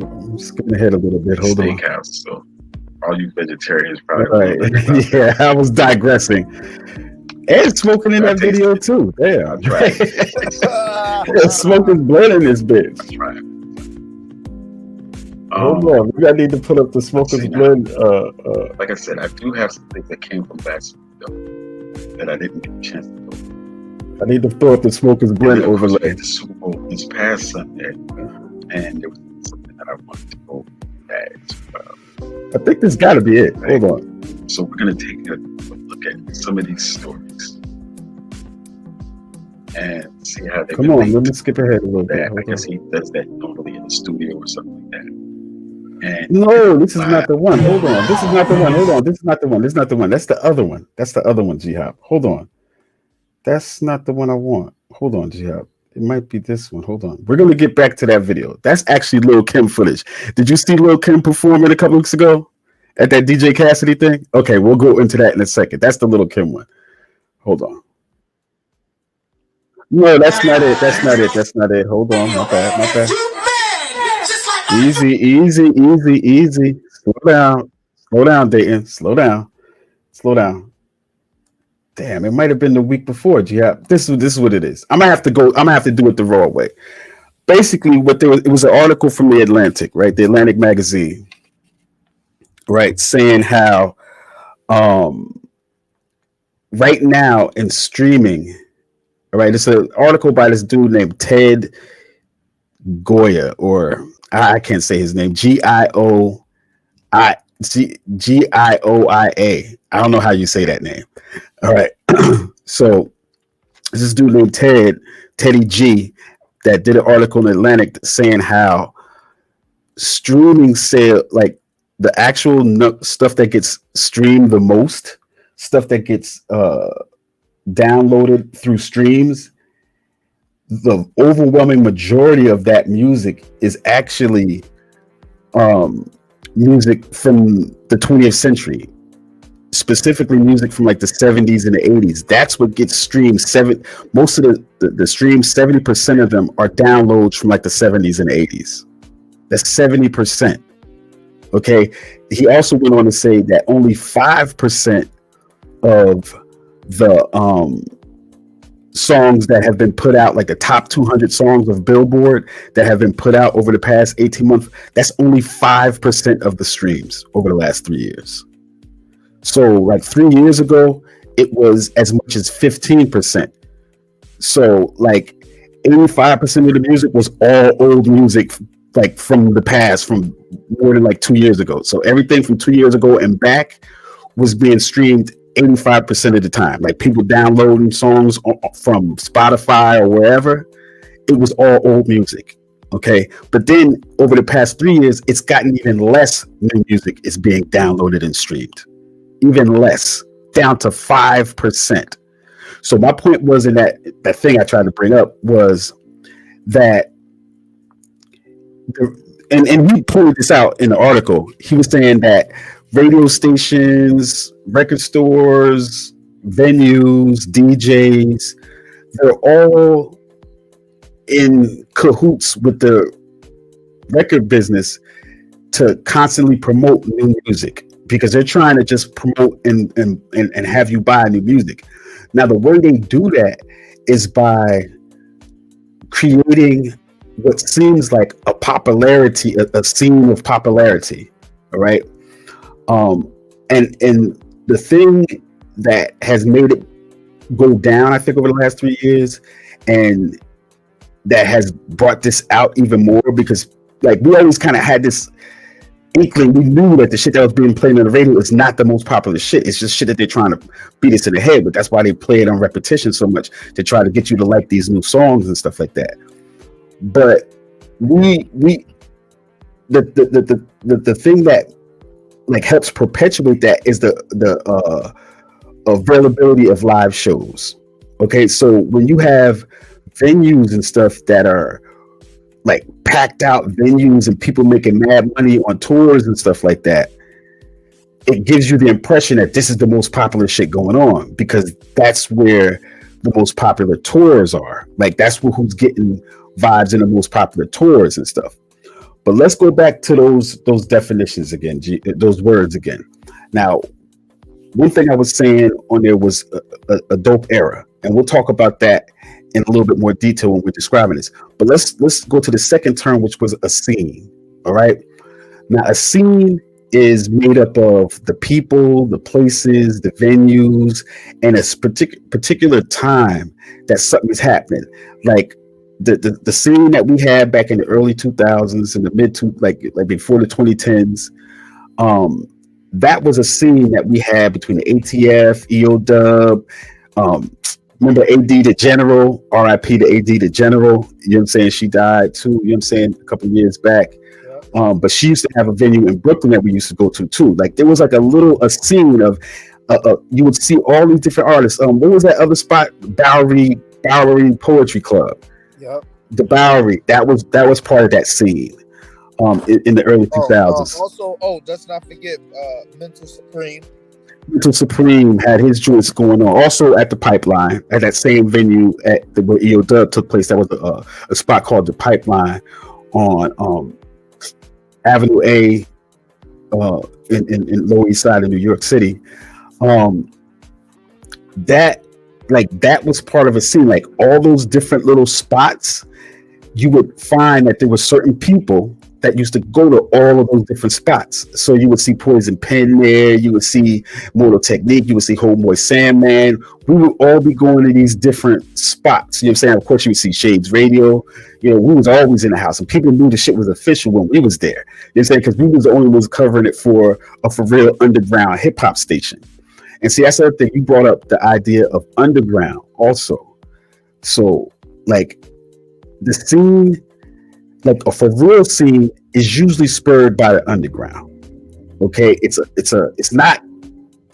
I'm skipping ahead a little bit. Hold on. Steakhouse. So all you vegetarians probably. Right. Yeah, I was digressing. And smoking in that video too. Yeah, that's right. Smoking blood in this bitch. That's right. Hold on, we gotta need to pull up the Smoker's Blend. Like I said, I do have some things that came from last week though, that I didn't get a chance to go. I need to throw up the Smoker's Blend overlay. The Super Bowl this past Sunday, and there was something that I wanted to go I think this got to be it. Hold on. So we're going to take a look at some of these stories and see how they Come on, let me skip ahead a little bit. that. I guess he does that normally in the studio or something like that. And No, this is not the one. Hold on. This is not the one. Hold on. This is not the one. This is not the one. That's the other one. That's the other one, G-Hop. Hold on. That's not the one I want. Hold on, G-Hop. It might be this one. Hold on. We're going to get back to that video. That's actually Lil' Kim footage. Did you see Lil' Kim performing a couple weeks ago at that DJ Cassidy thing? Okay, we'll go into that in a second. That's the Lil' Kim one. Hold on. No, that's not it. That's not it. That's not it. Hold on. My bad. My bad. Easy, easy, easy, easy. Slow down. Slow down, Dayton. Slow down. Slow down. Damn, it might have been the week before. Yeah, this is what it is. I'm gonna have to go. I'm gonna have to do it the raw way. Basically, what there was, it was an article from the Atlantic, right? The Atlantic magazine, right, saying how right now in streaming, all right, it's an article by this dude named Ted Goya, or I can't say his name, Gioia. I don't know how you say that name. All right. So this dude named Teddy G, that did an article in Atlantic saying how streaming sale, like the actual stuff that gets streamed the most, stuff that gets downloaded through streams, the overwhelming majority of that music is actually music from the 20th century, specifically music from like the 70s and the 80s. That's what gets streamed. Most of the streams, 70% of them are downloads from like the 70s and 80s. That's 70%. Okay. He also went on to say that only 5% of the songs that have been put out, like the top 200 songs of Billboard that have been put out over the past 18 months, that's only 5% of the streams over the last 3 years. So like 3 years ago, it was as much as 15%. So like 85% of the music was all old music, like from the past, from more than like 2 years ago. So everything from 2 years ago and back was being streamed 85% of the time. Like people downloading songs from Spotify or wherever, it was all old music. Okay. But then over the past 3 years, it's gotten even less new music is being downloaded and streamed. Even less, down to 5%. So my point was in that thing I tried to bring up was that, and he pointed this out in the article. He was saying that radio stations, record stores, venues, DJs, they're all in cahoots with the record business to constantly promote new music, because they're trying to just promote and have you buy new music. Now, the way they do that is by creating what seems like a popularity, a scene of popularity. All right. And the thing that has made it go down, I think, over the last 3 years, and that has brought this out even more, because like we always kind of had this inkling, we knew that the shit that was being played on the radio is not the most popular shit. It's just shit that they're trying to beat us in the head, but that's why they play it on repetition so much, to try to get you to like these new songs and stuff like that. But the thing that like helps perpetuate that is the availability of live shows. Okay, so when you have venues and stuff that are like packed out venues and people making mad money on tours and stuff like that, it gives you the impression that this is the most popular shit going on, because that's where the most popular tours are. Like that's who's getting vibes in the most popular tours and stuff. But let's go back to those definitions again, those words again. Now, one thing I was saying on there was a dope era, and we'll talk about that in a little bit more detail when we're describing this. But let's go to the second term, which was a scene. All right. Now, a scene is made up of the people, the places, the venues, and a particular time that something is happening. Like the scene that we had back in the early 2000s and the like before the 2010s, that was a scene that we had between the ATF, EO Dub. Remember AD the General, RIP to AD the General. You know what I'm saying? She died too. You know what I'm saying? A couple of years back. But she used to have a venue in Brooklyn that we used to go to too. Like there was like a scene of you would see all these different artists. What was that other spot? Bowery Poetry Club. Yep. The Bowery. That was part of that scene. In the early 2000s. Also, let's not forget Mental Supreme. Mental Supreme had his joints going on. Also at the Pipeline, at that same venue where EO Dub took place. That was a spot called the Pipeline on Avenue A in Lower East Side of New York City. That was part of a scene. Like all those different little spots, you would find that there were certain people that used to go to all of those different spots. So you would see Poison Pen there, you would see Mortal Technique, you would see Homeboy Sandman. We would all be going to these different spots. You know what I'm saying? Of course, you would see Shades Radio. You know, we was always in the house, and people knew the shit was official when we was there. You know what I'm saying? Because we was the only ones covering it for a for real underground hip hop station. And see, that's the other thing. You brought up the idea of underground also. So, like, the scene, like a for real scene, is usually spurred by the underground. Okay, it's not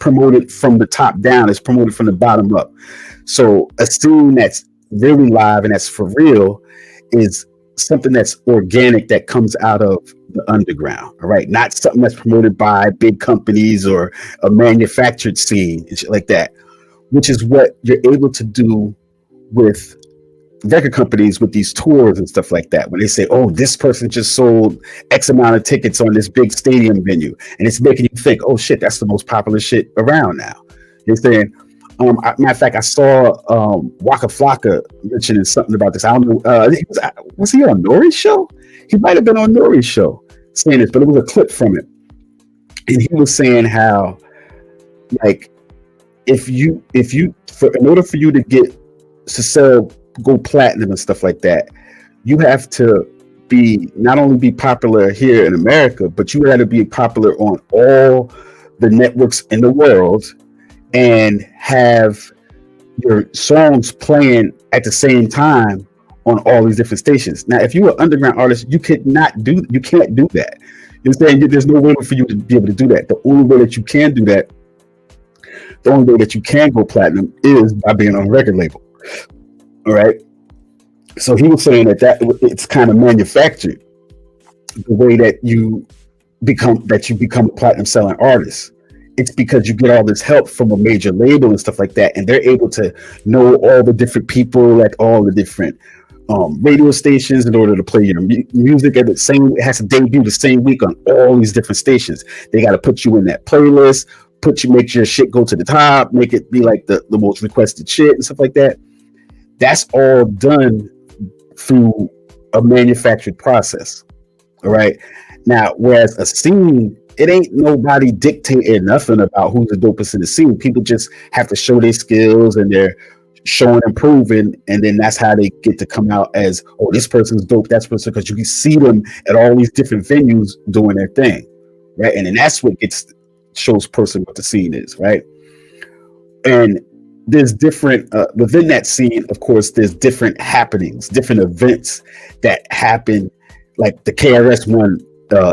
promoted from the top down; it's promoted from the bottom up. So a scene that's really live and that's for real is something that's organic that comes out of the underground. All right, not something that's promoted by big companies or a manufactured scene and shit like that, which is what you're able to do with record companies with these tours and stuff like that, when they say, oh, this person just sold X amount of tickets on this big stadium venue, and it's making you think, oh shit, that's the most popular shit around now. You're saying, matter of fact, I saw Waka Flocka mentioning something about this. I don't know, was he on Nori's show? He might have been on Nori's show saying this, but it was a clip from it, and he was saying how, like, in order for you to sell go platinum and stuff like that, you have to not only be popular here in America, but you got to be popular on all the networks in the world and have your songs playing at the same time on all these different stations. Now, if you're an underground artist, you can't do that. You understand? There's no way for you to be able to do that. The only way that you can do that, the only way that you can go platinum is by being on a record label. All right. So he was saying that it's kind of manufactured, the way that you become a platinum selling artist. It's because you get all this help from a major label and stuff like that, and they're able to know all the different people at all the different radio stations in order to play your music at it has to debut the same week on all these different stations. They got to put you in that playlist, make your shit go to the top, make it be like the most requested shit and stuff like that. That's all done through a manufactured process. All right. Now, whereas a scene, it ain't nobody dictating nothing about who's the dopest in the scene. People just have to show their skills, and they're showing and proving, and then that's how they get to come out as, oh, this person's dope, that's person, because you can see them at all these different venues doing their thing, right? And then that's what shows person what the scene is, right? And there's different within that scene, of course, there's different happenings, different events that happen, like the KRS-One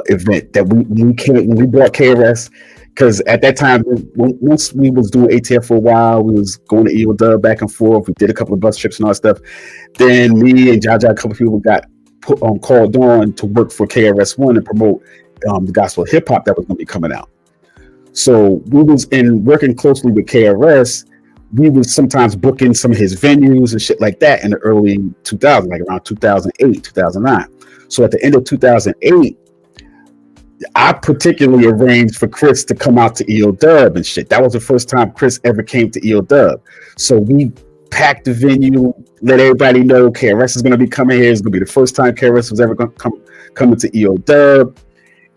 event that when we brought KRS, because at that time, once we was doing ATF for a while, we was going to EO Dub back and forth. We did a couple of bus trips and all that stuff. Then me and Jaja, a couple of people got called on to work for KRS-One and promote the gospel hip hop that was going to be coming out. So we was working closely with KRS. We was sometimes booking some of his venues and shit like that in the early 2000s, like around 2008, 2009. So at the end of 2008, I particularly arranged for Chris to come out to EO Dub and shit. That was the first time Chris ever came to EO Dub. So we packed the venue, let everybody know KRS is going to be coming here. It's going to be the first time KRS was ever going to come into EO Dub.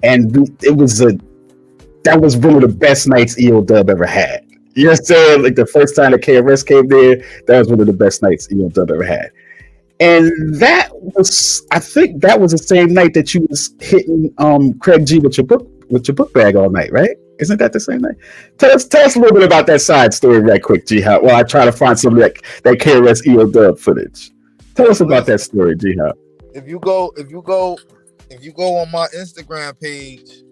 And that was one of the best nights EO Dub ever had. You know what I'm saying? Like the first time that KRS came there, that was one of the best nights EO Dub ever had. And I think that was the same night that you was hitting Craig G with your book bag all night, right? Isn't that the same night? Tell us a little bit about that side story right quick, G Hop, while I try to find some that KRS EO Dub footage. Tell us about that story, G Hop. If you go on my Instagram page,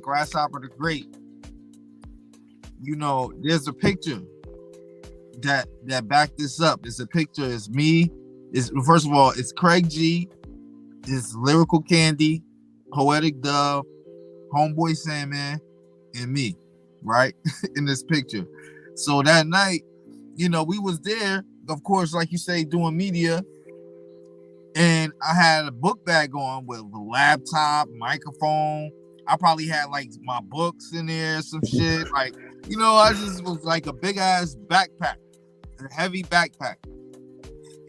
Grasshopper the Great, you know, there's a picture that back this up. It's a picture. It's me. First of all, it's Craig G. It's Lyrical Candy, Poetic Dove, Homeboy Sandman, and me, right? In this picture. So that night, you know, we was there, of course, like you say, doing media. And I had a book bag on with a laptop, microphone. I probably had like my books in there, some shit. Like, you know, I just was like a big ass backpack, a heavy backpack.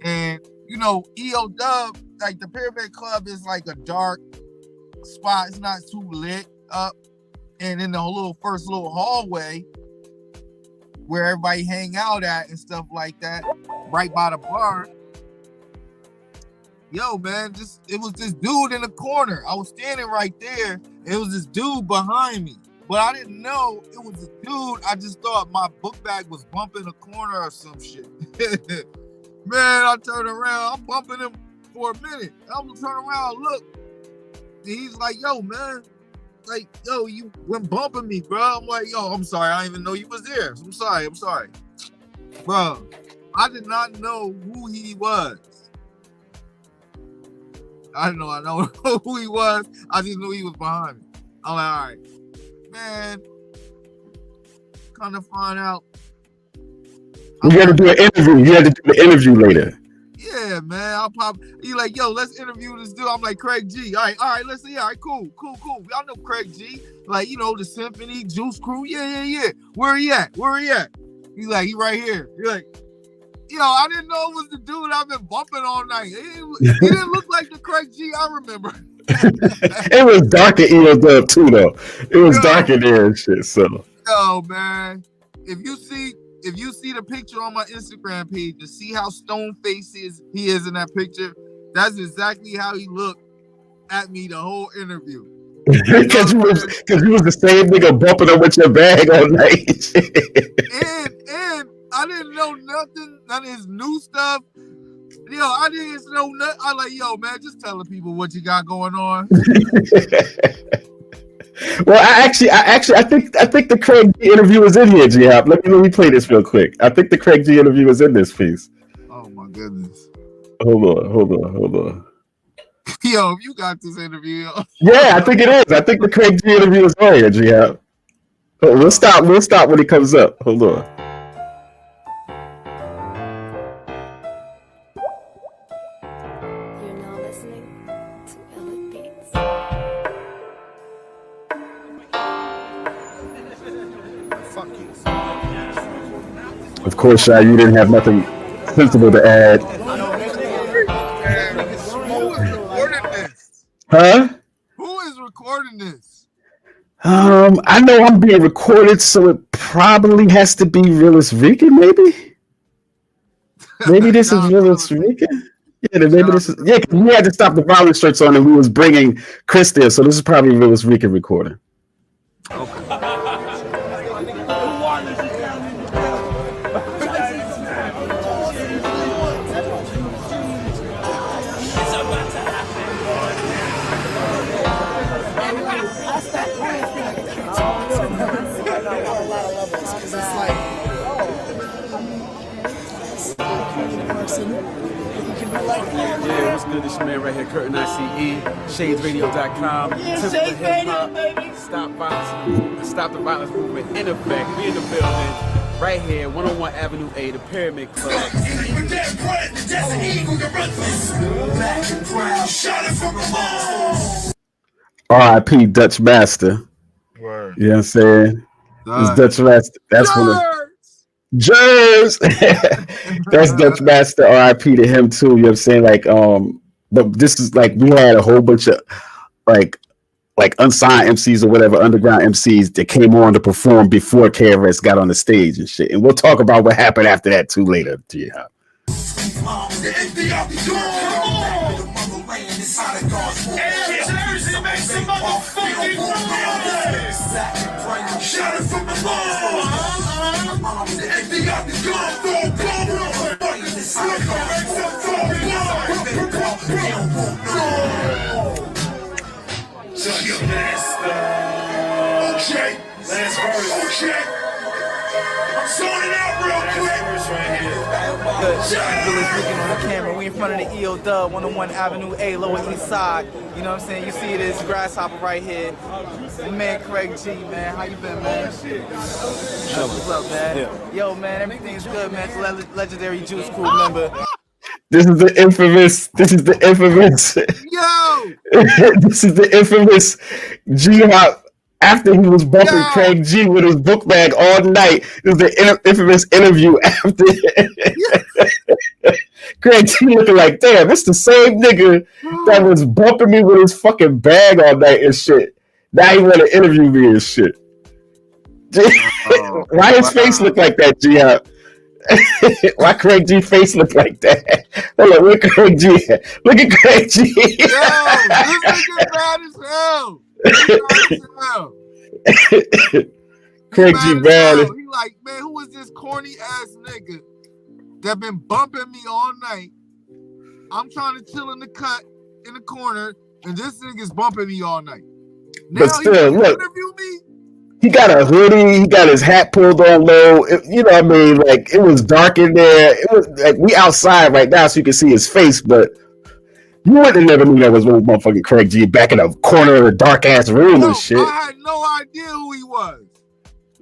And, you know, EO Dub, like the Pyramid Club is like a dark spot. It's not too lit up. And in the first little hallway where everybody hang out at and stuff like that, right by the bar. Yo, man, it was this dude in the corner. I was standing right there. It was this dude behind me. But I didn't know it was a dude. I just thought my book bag was bumping a corner or some shit. Man, I turned around. I'm bumping him for a minute. I'm gonna turn around, look. And he's like, yo, man. Like, yo, you went bumping me, bro. I'm like, yo, I'm sorry. I didn't even know you was there. I'm sorry. Bro, I did not know who he was. I didn't know who he was. I just knew he was behind me. I'm like, all right. Man, kind of find out. You got to do an interview. You had to do the interview later. Yeah, man. I'll pop. He like, yo, let's interview this dude. I'm like, Craig G. All right, let's see. All right, cool. Y'all know Craig G. Like, you know, the Symphony, Juice Crew. Yeah. Where he at? He's like, he right here. He's like, yo, I didn't know it was the dude I've been bumping all night. He didn't look like the Craig G I remember. It was dark in EO Dub too, though. It was dark in there and shit. So, yo, man, if you see the picture on my Instagram page and see how stone faced he is in that picture, that's exactly how he looked at me the whole interview. Because you was the same nigga bumping up with your bag all night. and I didn't know nothing, none of his new stuff. Yo, I didn't know nothing. I like, yo, man, just telling people what you got going on. Well, I think the Craig G interview is in here, G-Hop. Let me play this real quick. I think the Craig G interview is in this piece. Oh my goodness. Hold on. Yo, if you got this interview. Yeah, I think it is. I think the Craig G interview is on here, G-Hop. Oh, we'll stop when it comes up. Hold on. You're now listening to Elliot Beats. Fuck you. Of course, Shy, you didn't have nothing sensible to add. Huh? Who is recording this? I know I'm being recorded, so it probably has to be Realist Rican, maybe? Maybe this is Realist Rican? Yeah, maybe this is... Yeah, we had to stop the violence shirts on and we was bringing Chris there, so this is probably Realist Rican recording. Okay. Yeah, what's good? This your man right here, Curtin ICE, ShadesRadio.com. Shades Radio, baby. Stop the violence movement in effect. We in the building, right here, 101 Avenue A, the Pyramid Club. R.I.P. Dutch Master. Word. You know what I'm saying? It's Dutch Master. That's one of Jers. That's Dutch Master. R.I.P. to him too. You know what I'm saying? Like, but this is like we had a whole bunch of like unsigned MCs or whatever, underground MCs that came on to perform before KRS got on the stage and shit. And we'll talk about what happened after that too later. Yeah. The Ethiopian drum. The motherland inside of God's war. And Jersey makes some motherfucking noise. Shout it from the lawn. The Ethiopian drum. Throw bomb. Inside of God's war. Last verse. Okay. I'm zoning out real quick. Village looking on the camera. We in front of the EO Dub, 101 Avenue A, Lower East Side. You know what I'm saying? You see this Grasshopper right here. My man Craig G, man. How you been, man? What's up, man? Yeah. Yo, man, everything's good, man. It's a legendary Juice Crew member. This is the infamous. Yo! This is the infamous G-Hop. After he was bumping Craig G with his book bag all night, it was the infamous interview after Craig G looking like, damn, it's the same nigga that was bumping me with his fucking bag all night and shit. Now he want to interview me and shit. Why his face look like that, G-Hop? Why Craig G face look like that? Hold on, look at Craig G. Look at Craig G. Yo, this nigga bad as hell. Craig G bad. He like, man, who is this corny ass nigga that been bumping me all night? I'm trying to chill in the cut in the corner, and this nigga's bumping me all night. Now But still, he look, interview me. he got a hoodie. He got his hat pulled on low. You know what I mean? Like, it was dark in there. It was like we outside right now, so you can see his face, but. You wouldn't have never knew that was one motherfucking Craig G back in a corner of a dark ass room and shit. I had no idea who he was.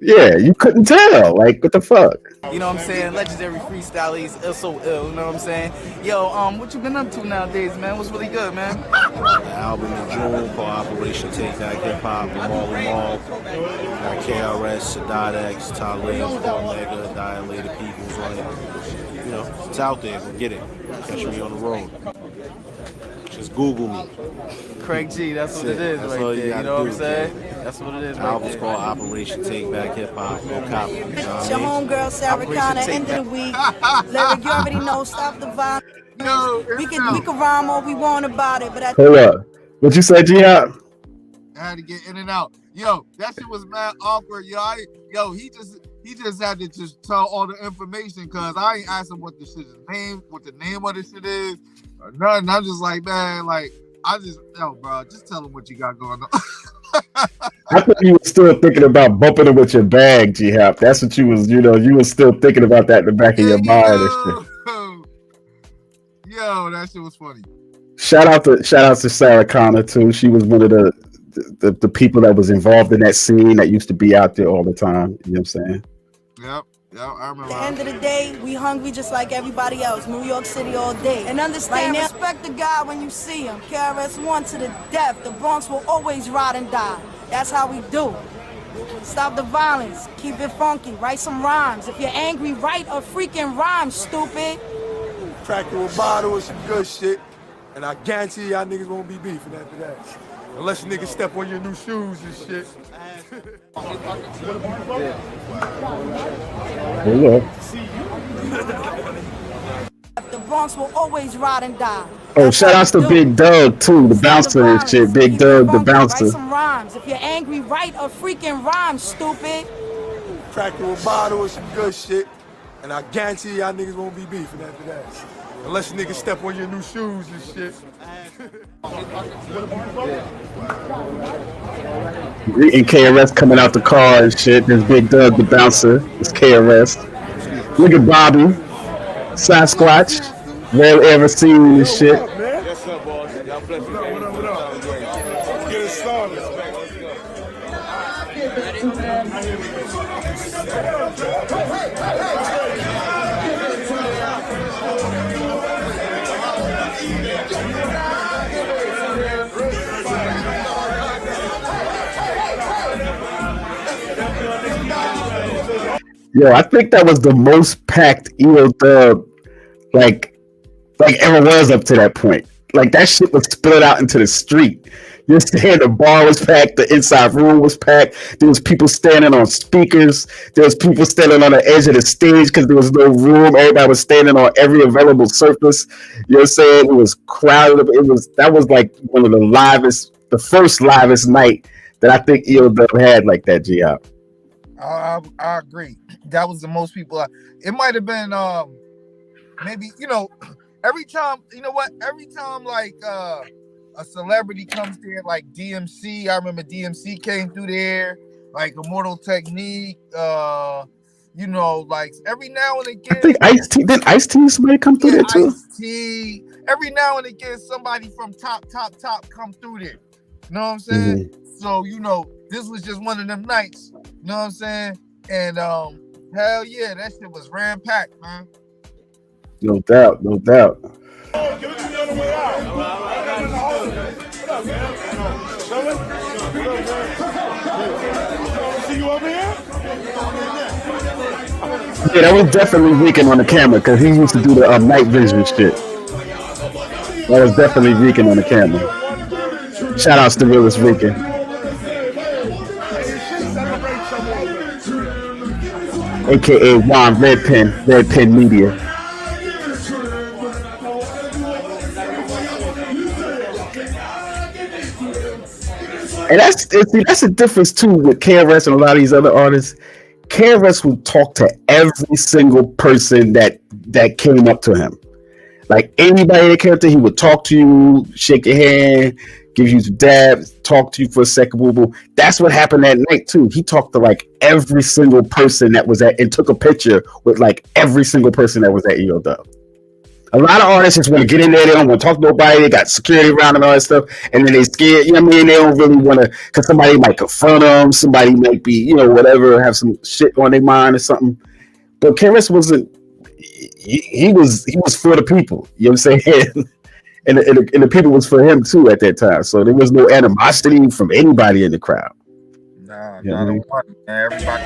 Yeah, you couldn't tell. Like, what the fuck? You know what I'm saying? Legendary freestyles, so ill. You know what I'm saying? Yo, what you been up to nowadays, man? What's really good, man? The album in June called Operation Take Back Hip Hop, Marlon Mall, got KRS, Sadat X, Talib, Omega, Dilated Peoples on it. You know, it's out there. Go get it. Catch me on the road. Just Google me. Craig G, that's what it is That's right all there. You know what I'm saying? That's what it is The right album's there. called Operation Take Back Hip Hop. No copy. You know It's what your I mean? homegirl, Sarah Connor, end of the week. Lyric, you already know, stop the violence. Yo, We can rhyme all we want about it, but at Hold up. What you say, G-Hop? I had to get in and out. Yo, that shit was mad awkward. He just had to just tell all the information because I ain't asked him what the shit is name, what the name of the shit is, or nothing. I'm just like, man, like bro, just tell him what you got going on. I thought you were still thinking about bumping it with your bag, G-Hop. That's what you was, you were still thinking about that in the back of your mind and shit. Yo, that shit was funny. Shout out to Sarah Connor too. She was one of the people that was involved in that scene that used to be out there all the time. You know what I'm saying? Yep, I remember. the end of the day, we hungry just like everybody else. New York City all day. And understand, respect the guy when you see him. KRS-One to the death. The Bronx will always ride and die. That's how we do. Stop the violence. Keep it funky. Write some rhymes. If you're angry, write a freaking rhyme, stupid. Crack you a bottle with some good shit, and I guarantee y'all niggas won't be beefing after that. Unless niggas step on your new shoes and shit. Hold up. The Bronx will always ride and die. Oh, shout outs to Big Doug too, the bouncer and shit. Big Doug, the Write bouncer. some rhymes. If you're angry, write a freaking rhyme, stupid. Crack you a bottle with some good shit, and I guarantee y'all niggas won't be beefing after that. Unless niggas step on your new shoes and shit. Greeting KRS coming out the car and shit. There's Big Doug, the bouncer. It's KRS. Look at Bobby, Sasquatch, Rare Ever Seen and shit. Yes, sir, boss. Y'all bless me. What up? Get it started. Yo, I think that was the most packed EO Dub like ever was up to that point. Like that shit was split out into the street. You're saying the bar was packed, the inside room was packed. There was people standing on speakers. There was people standing on the edge of the stage because there was no room. Everybody was standing on every available surface. You know what I'm saying? It was crowded. That was like one of the first livest night that I think EOW had like that, G.I. I agree. That was the most people. It might have been maybe, every time like a celebrity comes there, like DMC. I remember DMC came through there, like Immortal Technique. Like every now and again. I think Ice-T somebody come through there too. Ice-T. Every now and again, somebody from top come through there. You know what I'm saying? Mm-hmm. So this was just one of them nights. You know what I'm saying? And hell yeah, that shit was ram-packed, man. No doubt. Oh, give it to the other way out. What up, man? See you over here? Yeah, that was definitely Reeking on the camera because he used to do the night vision shit. That was definitely Reeking on the camera. Shout outs to Willis Reeking. AKA Juan Red Pen Media. And that's the difference too with KRS and a lot of these other artists. KRS would talk to every single person that came up to him. Like anybody that came up to him, he would talk to you, shake your hand, give you some dabs, talk to you for a second. Boo boo. That's what happened that night too. He talked to like every single person that was at and took a picture with like every single person that was at EOW. A lot of artists just want to get in there. They don't want to talk to nobody. They got security around them and all that stuff. And then they scared, you know what I mean? They don't really want to, because somebody might confront them. Somebody might be, whatever, have some shit on their mind or something. But KRS wasn't, he was for the people. You know what I'm saying? and the people was for him too at that time. So there was no animosity from anybody in the crowd. Nah, man. Everybody.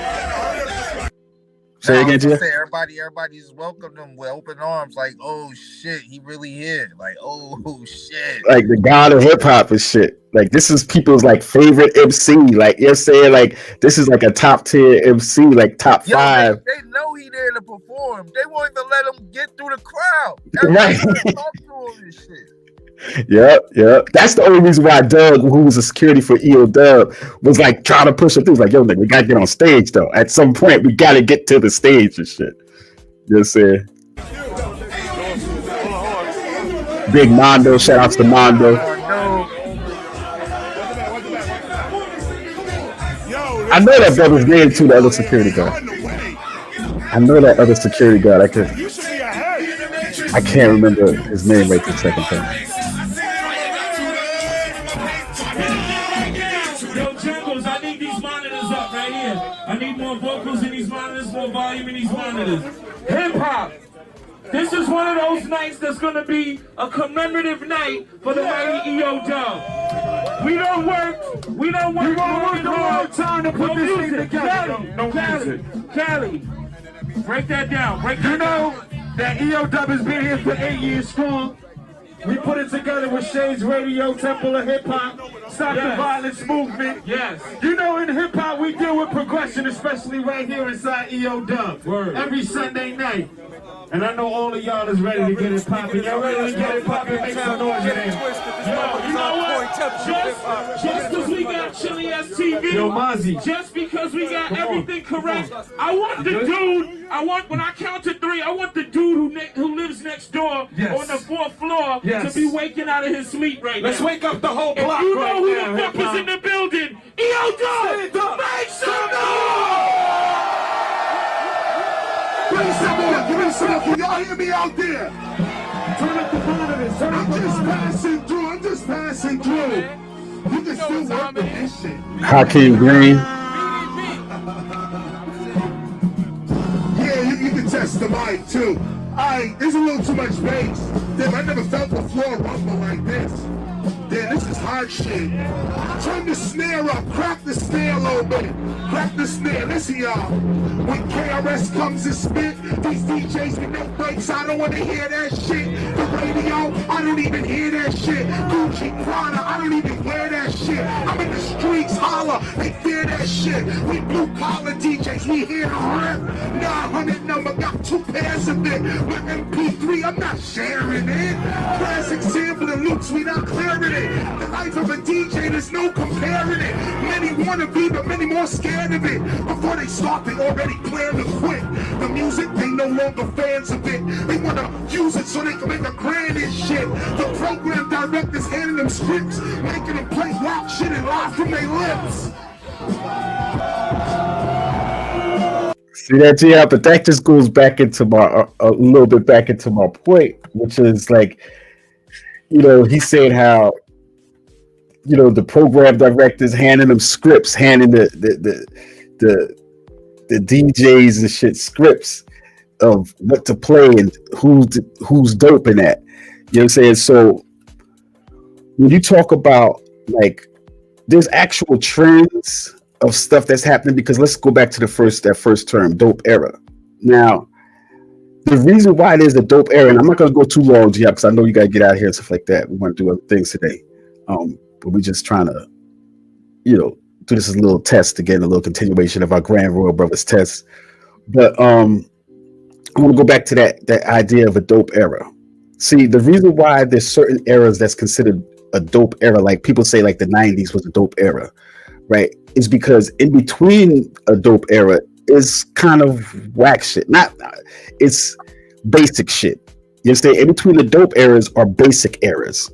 Say again, Jay? Everybody's welcomed him with open arms. Like, oh shit, he really here. Like, oh shit. Like the god of hip hop and shit. Like this is people's like favorite MC. Like you're saying, like this is like a top tier MC, like top 5. They know he there to perform. They won't even let him get through the crowd. Right. Talk to him and shit. Yep. That's the only reason why Doug, who was a security for EOW, was like trying to push him through. Like, yo, nigga, we gotta get on stage though. At some point, we gotta get to the stage and shit. You know what I'm saying? Big Mondo, shout outs to Mondo. I know that brother's name too, the other security guard. I know that other security guard. I can't remember his name right this second time. Yo, Jungles, I need these monitors up right here. I need more vocals in these monitors, more volume in these monitors. Hip hop. This is one of those nights that's going to be a commemorative night for the mighty EOW. We don't work. We won't work a long time to put this thing together. No music. Cali, break that down. That EOW has been here for 8 years strong. We put it together with Shades Radio, Temple of Hip Hop, Stop the Violence Movement. Yes. In hip hop we deal with progression, especially right here inside EOW. Every Sunday night. And I know all of y'all is ready to get it popping. Y'all ready to get it popping? Make some noise in here. You know what? Just because we got Chili STV, Yo, Mozzie. Just because we got everything correct, I want when I count to 3, I want the dude who lives next door on the 4th floor to be waking out of his sleep right now. Let's wake up the whole block. If you know who the fuck is in the building, EOW, make some noise! Give me some more. Can y'all hear me out there? Turn up the monitors. I'm just passing through. You can still work with this shit. Hakeem Green. Yeah, you can test the mic too. There's a little too much bass. Damn, I never felt the floor rumble like this. Damn, this is hard shit. Turn the snare up, crack the snare a little bit. Crack the snare, listen y'all. When KRS comes and spit, these DJs with no breaks, I don't wanna hear that shit. The radio, I don't even hear that shit. Gucci, Prada, I don't even wear that shit. I'm in the streets, holla, they fear that shit. We blue collar DJs, we here to rip. 900 number, got 2 pairs of it. My MP3, I'm not sharing it. Classic sample and loops, we not clearing it. The life of a DJ, there's no comparing it. Many wanna be, but many more scared of it. Before they start, they already plan to quit. The music, they no longer fans of it. They wanna use it so they can make a grand and shit. The program directors handing them scripts, making them play wild shit and lie from their lips. See that, yeah, but that just goes back into my a little bit back into my point, which is like, you know, he said how, you know, the program directors handing them scripts, handing the DJs and shit scripts of what to play and who's dope in that. You know what I'm saying? So when you talk about like, there's actual trends of stuff that's happening, because let's go back to that first term, dope era. Now, the reason why it is the dope era, and I'm not gonna go too long, G, because I know you gotta get out of here and stuff like that. We want to do other things today, but we're just trying to, you know, do this as a little test again, a little continuation of our Grand Royal Brothers test. But I want to go back to that idea of a dope era. See, the reason why there's certain eras that's considered a dope era, like people say like the 90s was a dope era, right, is because in between a dope era is kind of whack shit. It's basic shit. You understand? In between the dope eras are basic eras.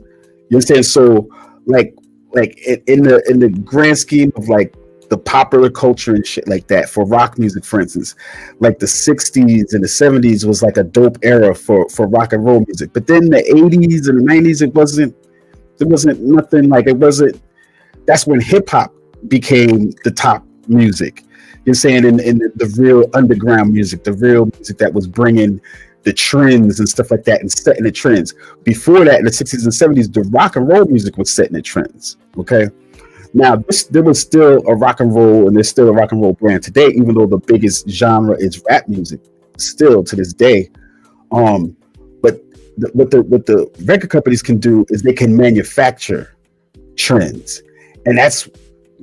You understand? So like in the grand scheme of like the popular culture and shit like that, for rock music, for instance, like the 60s and the 70s was like a dope era for rock and roll music. But then the 80s and the 90s, it wasn't nothing like, it wasn't, that's when hip hop became the top music. You're saying in the real underground music, the real music that was bringing the trends and stuff like that and setting the trends. Before that, in the 60s and 70s, the rock and roll music was setting the trends. Okay. Now, there was still a rock and roll, and there's still a rock and roll brand today, even though the biggest genre is rap music, still to this day. But what the record companies can do is they can manufacture trends, and that's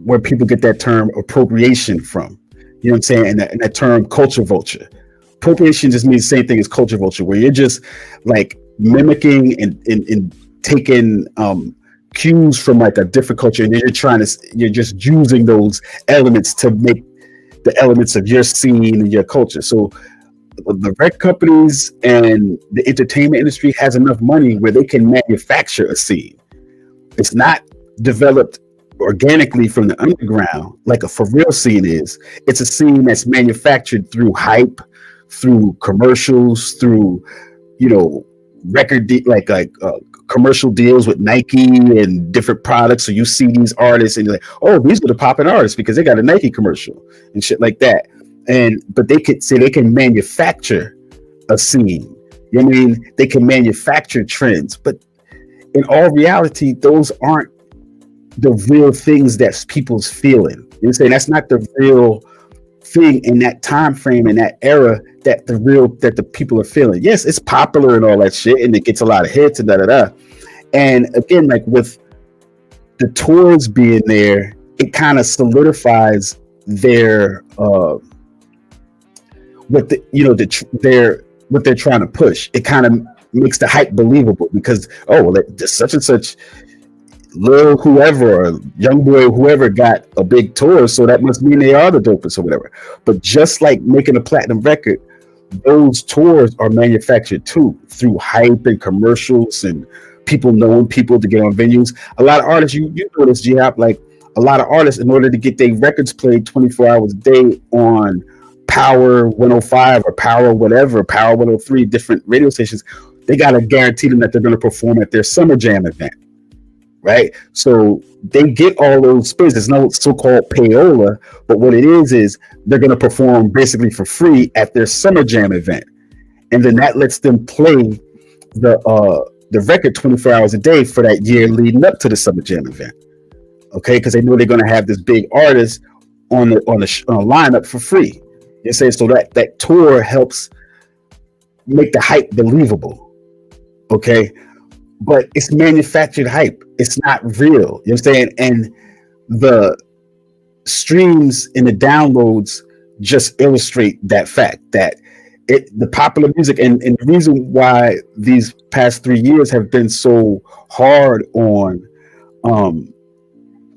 where people get that term appropriation from. You know what I'm saying? And that term culture vulture. Appropriation just means the same thing as culture vulture, where you're just like mimicking and taking cues from like a different culture, and you're just using those elements to make the elements of your scene and your culture. So the record companies and the entertainment industry has enough money where they can manufacture a scene. It's not developed organically from the underground like a for real scene is. It's a scene that's manufactured through hype, through commercials, through, you know, commercial deals with Nike and different products. So you see these artists and you're like, oh, these are the popping artists because they got a Nike commercial and shit like that. But they can manufacture a scene. You know what I mean? They can manufacture trends, but in all reality, those aren't the real things that people's feeling. You know what I'm saying? That's not the real thing in that time frame, in that era, that the people are feeling. Yes, it's popular and all that shit, and it gets a lot of hits and da. And again, like with the tours being there, it kind of solidifies their what they're trying to push. It kind of makes the hype believable because such and such Lil whoever or young boy whoever got a big tour, so that must mean they are the dopest or whatever. But just like making a platinum record, those tours are manufactured too, through hype and commercials and people knowing people to get on venues. A lot of artists, you know this, G-Hop, like a lot of artists, in order to get their records played 24 hours a day on Power 105 or Power whatever, Power 103, different radio stations, they got to guarantee them that they're going to perform at their Summer Jam event. Right, so they get all those spins. There's no so-called payola, but what it is they're going to perform basically for free at their Summer Jam event, and then that lets them play the record 24 hours a day for that year leading up to the Summer Jam event. Okay, because they know they're going to have this big artist on the lineup for free. You say so that tour helps make the hype believable. Okay, but it's manufactured hype. It's not real. You know what I'm saying? And the streams and the downloads just illustrate that fact that the popular music and the reason why these past 3 years have been so hard on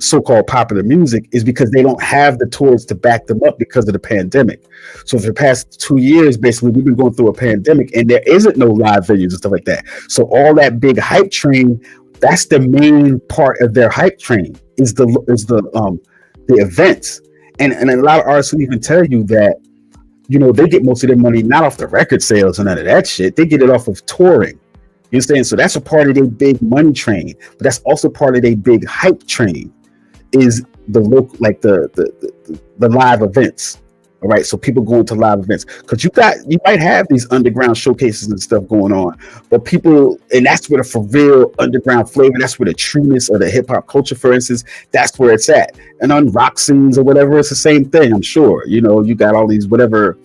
so-called popular music is because they don't have the tools to back them up because of the pandemic. So for the past 2 years, basically, we've been going through a pandemic and there isn't no live venues and stuff like that. So all that big hype train, that's the main part of their hype train is the events. And a lot of artists will even tell you that, you know, they get most of their money not off the record sales and none of that shit. They get it off of touring. You understand? So that's a part of their big money train, but that's also part of their big hype train. Is the local, like the live events. All right, so people going to live events because you might have these underground showcases and stuff going on, but people, and that's where the for real underground flavor, that's where the trueness of the hip hop culture, for instance, that's where it's at. And on rock scenes or whatever, it's the same thing. I'm sure, you know, you got all these whatever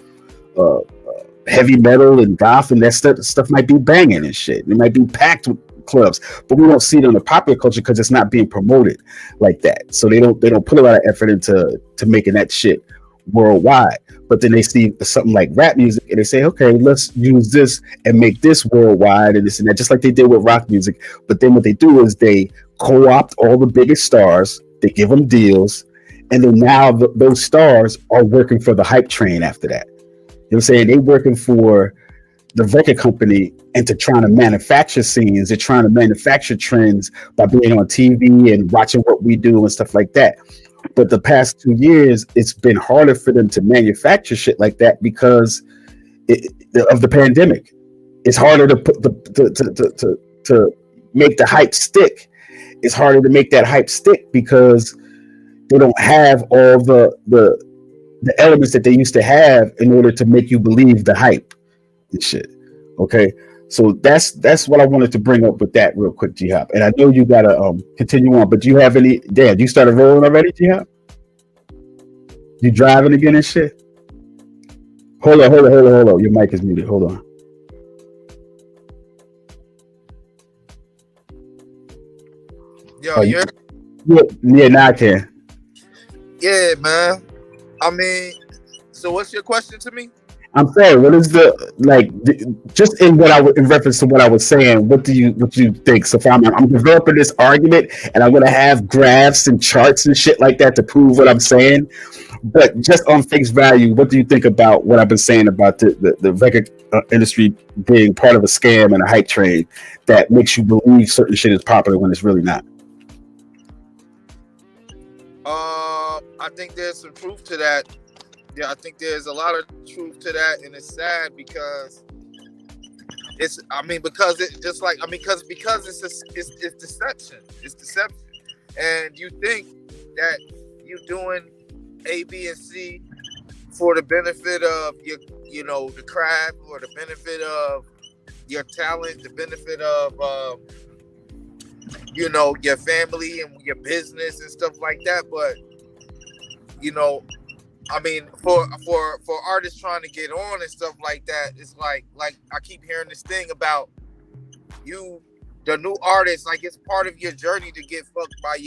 heavy metal and goth and that stuff might be banging and shit. It might be packed with clubs, but we don't see it on the popular culture because it's not being promoted like that. So they don't put a lot of effort into making that shit worldwide. But then they see something like rap music and they say, okay, let's use this and make this worldwide and this and that, just like they did with rock music. But then what they do is they co-opt all the biggest stars, they give them deals, and then now those stars are working for the hype train after that. You know what I'm saying? They working for the record company and to trying to manufacture scenes. They're trying to manufacture trends by being on TV and watching what we do and stuff like that. But the past 2 years, it's been harder for them to manufacture shit like that because of the pandemic. It's harder to put to make the hype stick. It's harder to make that hype stick because they don't have all the elements that they used to have in order to make you believe the hype. Shit. Okay, so that's what I wanted to bring up with that real quick, G-Hop. And I know you gotta continue on, but do you have any? Dad, you started rolling already, G-Hop? You driving again and shit? Hold on. Your mic is muted. Hold on. Yo, yeah, now I can. Yeah, man. I mean, so what's your question to me? I'm saying, what is just in reference to what I was saying, what do you think? So if I'm developing this argument and I'm gonna have graphs and charts and shit like that to prove what I'm saying, but just on face value, what do you think about what I've been saying about the record industry being part of a scam and a hype train that makes you believe certain shit is popular when it's really not? I think there's some truth to that. Yeah, I think there's a lot of truth to that, and it's sad because it's deception. It's deception, and you think that you're doing A, B, and C for the benefit of your, the craft, or the benefit of your talent, the benefit of your family and your business and stuff like that. But I mean, for artists trying to get on and stuff like that, it's like I keep hearing this thing about the new artist, like it's part of your journey to get fucked by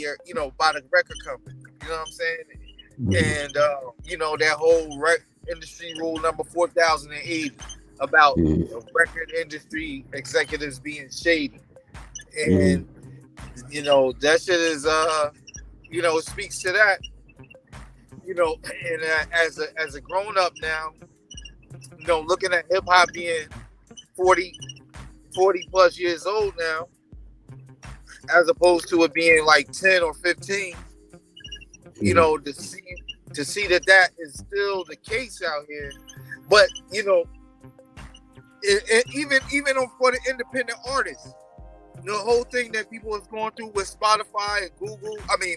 by the record company. You know what I'm saying? And that whole industry rule number 4080 about record industry executives being shady, and that shit is it speaks to that. And as a grown up now, looking at hip hop being 40 plus years old now, as opposed to it being like 10 or 15, to see that is still the case out here. But even for the independent artists, the whole thing that people is going through with Spotify and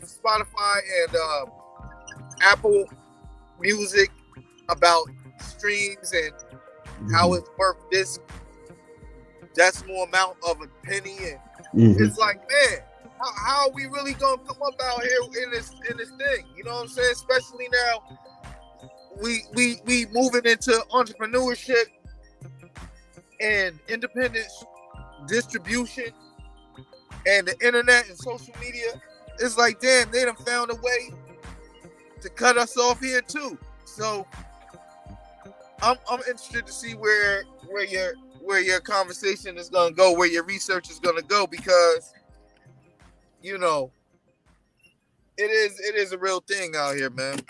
Spotify and Apple Music about streams and how it's worth this decimal amount of a penny, and it's like, man, how are we really gonna come up out here in this thing? You know what I'm saying? Especially now, we moving into entrepreneurship and independent distribution and the internet and social media. It's like, damn, they done found a way to cut us off here too. So I'm interested to see where your conversation is gonna go, where your research is gonna go, because you know it is a real thing out here, man.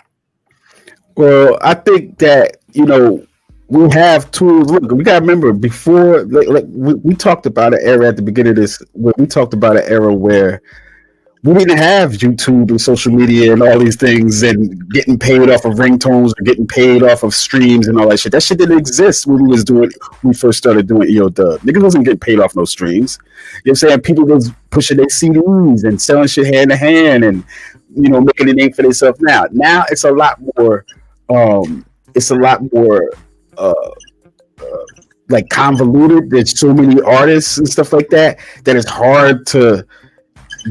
Well, I think that, you know, we have tools. Look, we gotta remember before, like we talked about an era at the beginning of this. We talked about an era where we didn't have YouTube and social media and all these things and getting paid off of ringtones or getting paid off of streams and all that shit. That shit didn't exist when we first started doing EO Dub. Niggas wasn't getting paid off no streams. You know what I'm saying? People was pushing their CDs and selling shit hand to hand and, you know, making a name for themselves. Now it's a lot more like convoluted. There's so many artists and stuff like that it's hard to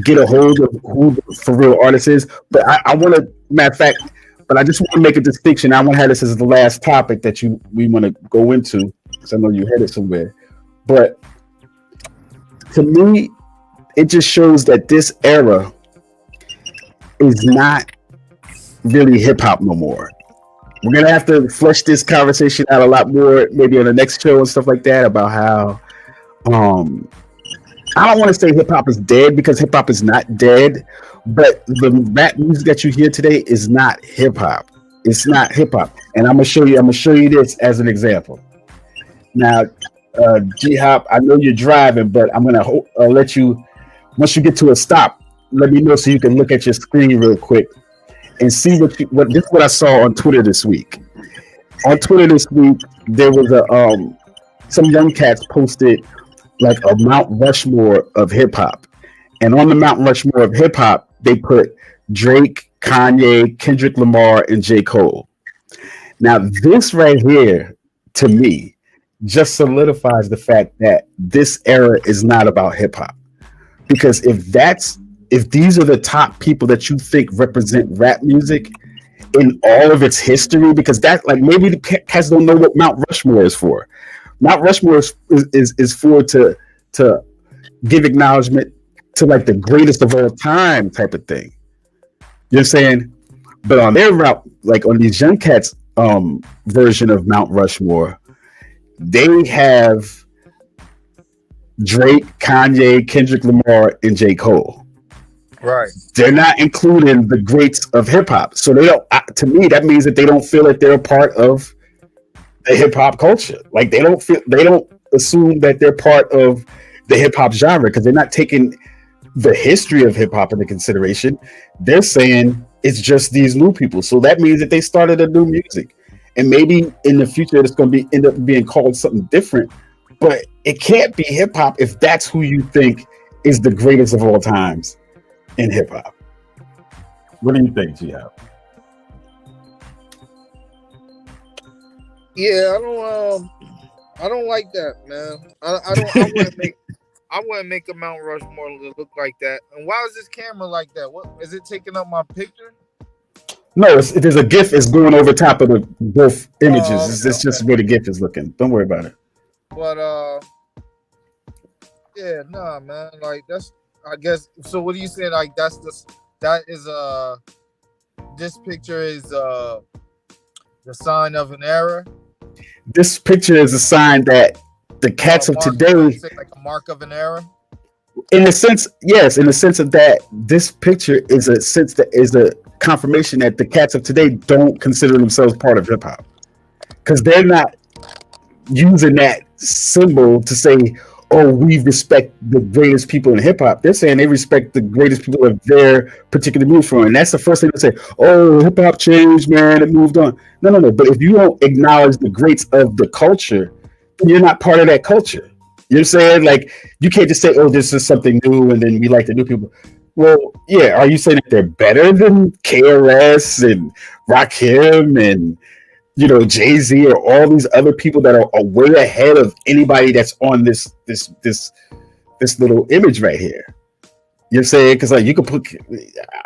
get a hold of who the for real artist is. But I want to, matter of fact, but I just want to make a distinction. I want to have this as the last topic that we want to go into, because I know you headed somewhere. But to me, it just shows that this era is not really hip hop no more. We're gonna have to flesh this conversation out a lot more, maybe on the next show and stuff like that, about how I don't want to say hip hop is dead, because hip hop is not dead, but the rap music that you hear today is not hip hop. It's not hip hop, and I'm gonna show you this as an example. Now, G Hop, I know you're driving, but I'm gonna let you, once you get to a stop, let me know so you can look at your screen real quick and see this is what I saw on Twitter this week. On Twitter this week, there was some young cats posted like a Mount Rushmore of hip hop, and on the Mount Rushmore of hip hop, they put Drake, Kanye, Kendrick Lamar, and J. Cole. Now, this right here, to me, just solidifies the fact that this era is not about hip hop, because if these are the top people that you think represent rap music in all of its history, because that, like, maybe the cats don't know what Mount Rushmore is for. Mount Rushmore is for to give acknowledgement to like the greatest of all time type of thing. You know what I'm saying? But on their route, like on these young cats version of Mount Rushmore, they have Drake, Kanye, Kendrick Lamar, and J. Cole. Right. They're not including the greats of hip hop. So they don't, to me, that means that they don't feel that they're a part of the hip hop culture. Like they don't assume that they're part of the hip hop genre, because they're not taking the history of hip hop into consideration. They're saying it's just these new people. So that means that they started a new music, and maybe in the future it's going to end up being called something different. But it can't be hip hop if that's who you think is the greatest of all times in hip hop. What do you think, G-Hop? Yeah, I don't like that, man. I wouldn't make a Mount Rushmore look like that. And why is this camera like that? What is it taking up my picture? No, there's a GIF is going over top of the both images. It's just where the GIF is looking. Don't worry about it. But yeah, nah, man. Like that's, I guess. So what are you saying? Like this picture is the sign of an era. This picture is a sign that the cats of today, like a mark of an era. In a sense, yes. In the sense of that, this picture is a confirmation that the cats of today don't consider themselves part of hip hop, because they're not using that symbol to say, "Oh, we respect the greatest people in hip hop." They're saying they respect the greatest people of their particular move from, and that's the first thing they say. "Oh, hip hop changed, man. It moved on." No. But if you don't acknowledge the greats of the culture, then you're not part of that culture. You know what I'm saying? Like, you can't just say, "Oh, this is something new," and then we like the new people. Well, yeah. Are you saying that they're better than KRS and Rakim and, you know, Jay-Z or all these other people that are way ahead of anybody that's on this little image right here? You know You're saying because like you could put,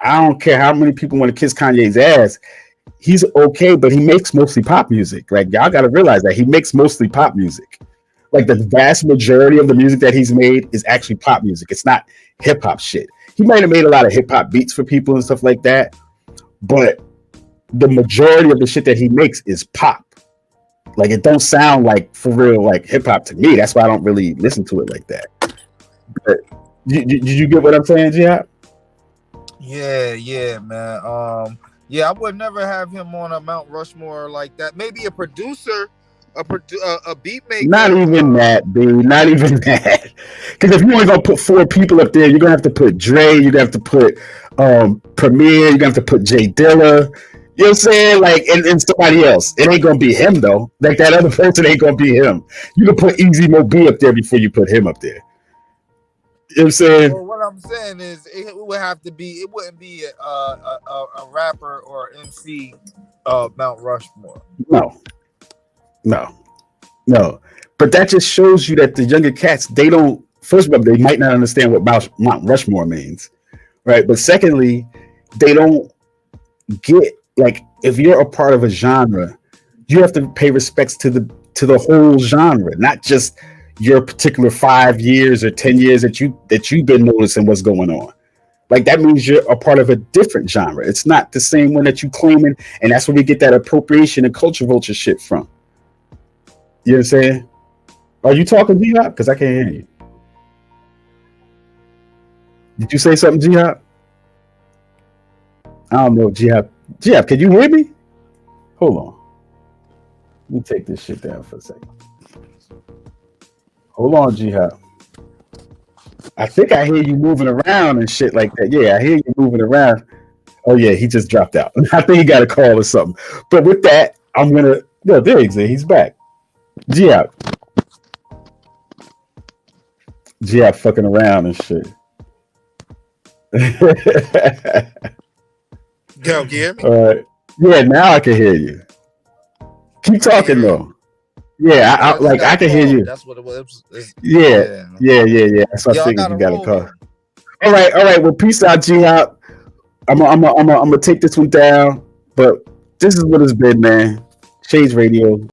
I don't care how many people want to kiss Kanye's ass. He's okay, but he makes mostly pop music. Like y'all got to realize that he makes mostly pop music. Like the vast majority of the music that he's made is actually pop music. It's not hip hop shit. He might have made a lot of hip hop beats for people and stuff like that, but the majority of the shit that he makes is pop. Like it don't sound like for real like hip hop to me. That's why I don't really listen to it like that. But did you get what I'm saying, Jihad? Yeah, man. Yeah, I would never have him on a Mount Rushmore like that. Maybe a producer, a beat maker. Not even that, dude. Not even that. Because if you only gonna put 4 people up there, you're gonna have to put Dre. You're gonna have to put Premier. You're gonna have to put Jay Dilla. You know what I'm saying? Like, and somebody else. It ain't gonna be him though. Like that other person ain't gonna be him. You can put Easy Mo B up there before you put him up there. You know what I'm saying? Well, what I'm saying is, it would have to be. It wouldn't be a rapper or MC Mount Rushmore. No. But that just shows you that the younger cats, they don't. First of all, they might not understand what Mount Rushmore means, right? But secondly, they don't get like if you're a part of a genre, you have to pay respects to the whole genre, not just your particular 5 years or 10 years that you've been noticing what's going on. Like that means you're a part of a different genre. It's not the same one that you claiming, and that's where we get that appropriation and culture vulture shit from. You know what I'm saying? Are you talking, G-Hop? Because I can't hear you. Did you say something, G-Hop? I don't know, G-Hop. G-Hop, can you hear me? Hold on. Let me take this shit down for a second. Hold on, G-Hop. I think I hear you moving around and shit like that. Yeah, I hear you moving around. Oh, yeah, he just dropped out. I think he got a call or something. But with that, I'm going to... No, there he's back. G-Hop. G-Hop fucking around and shit. Yo, can you hear me? All right. Yeah, now I can hear you. Keep talking, though. Yeah, I can hear you. That's what it was. Yeah. That's what I figured you got a call. All right. Well, peace out, G-Hop. I'm gonna take this one down, but this is what it's been, man. Shades Radio.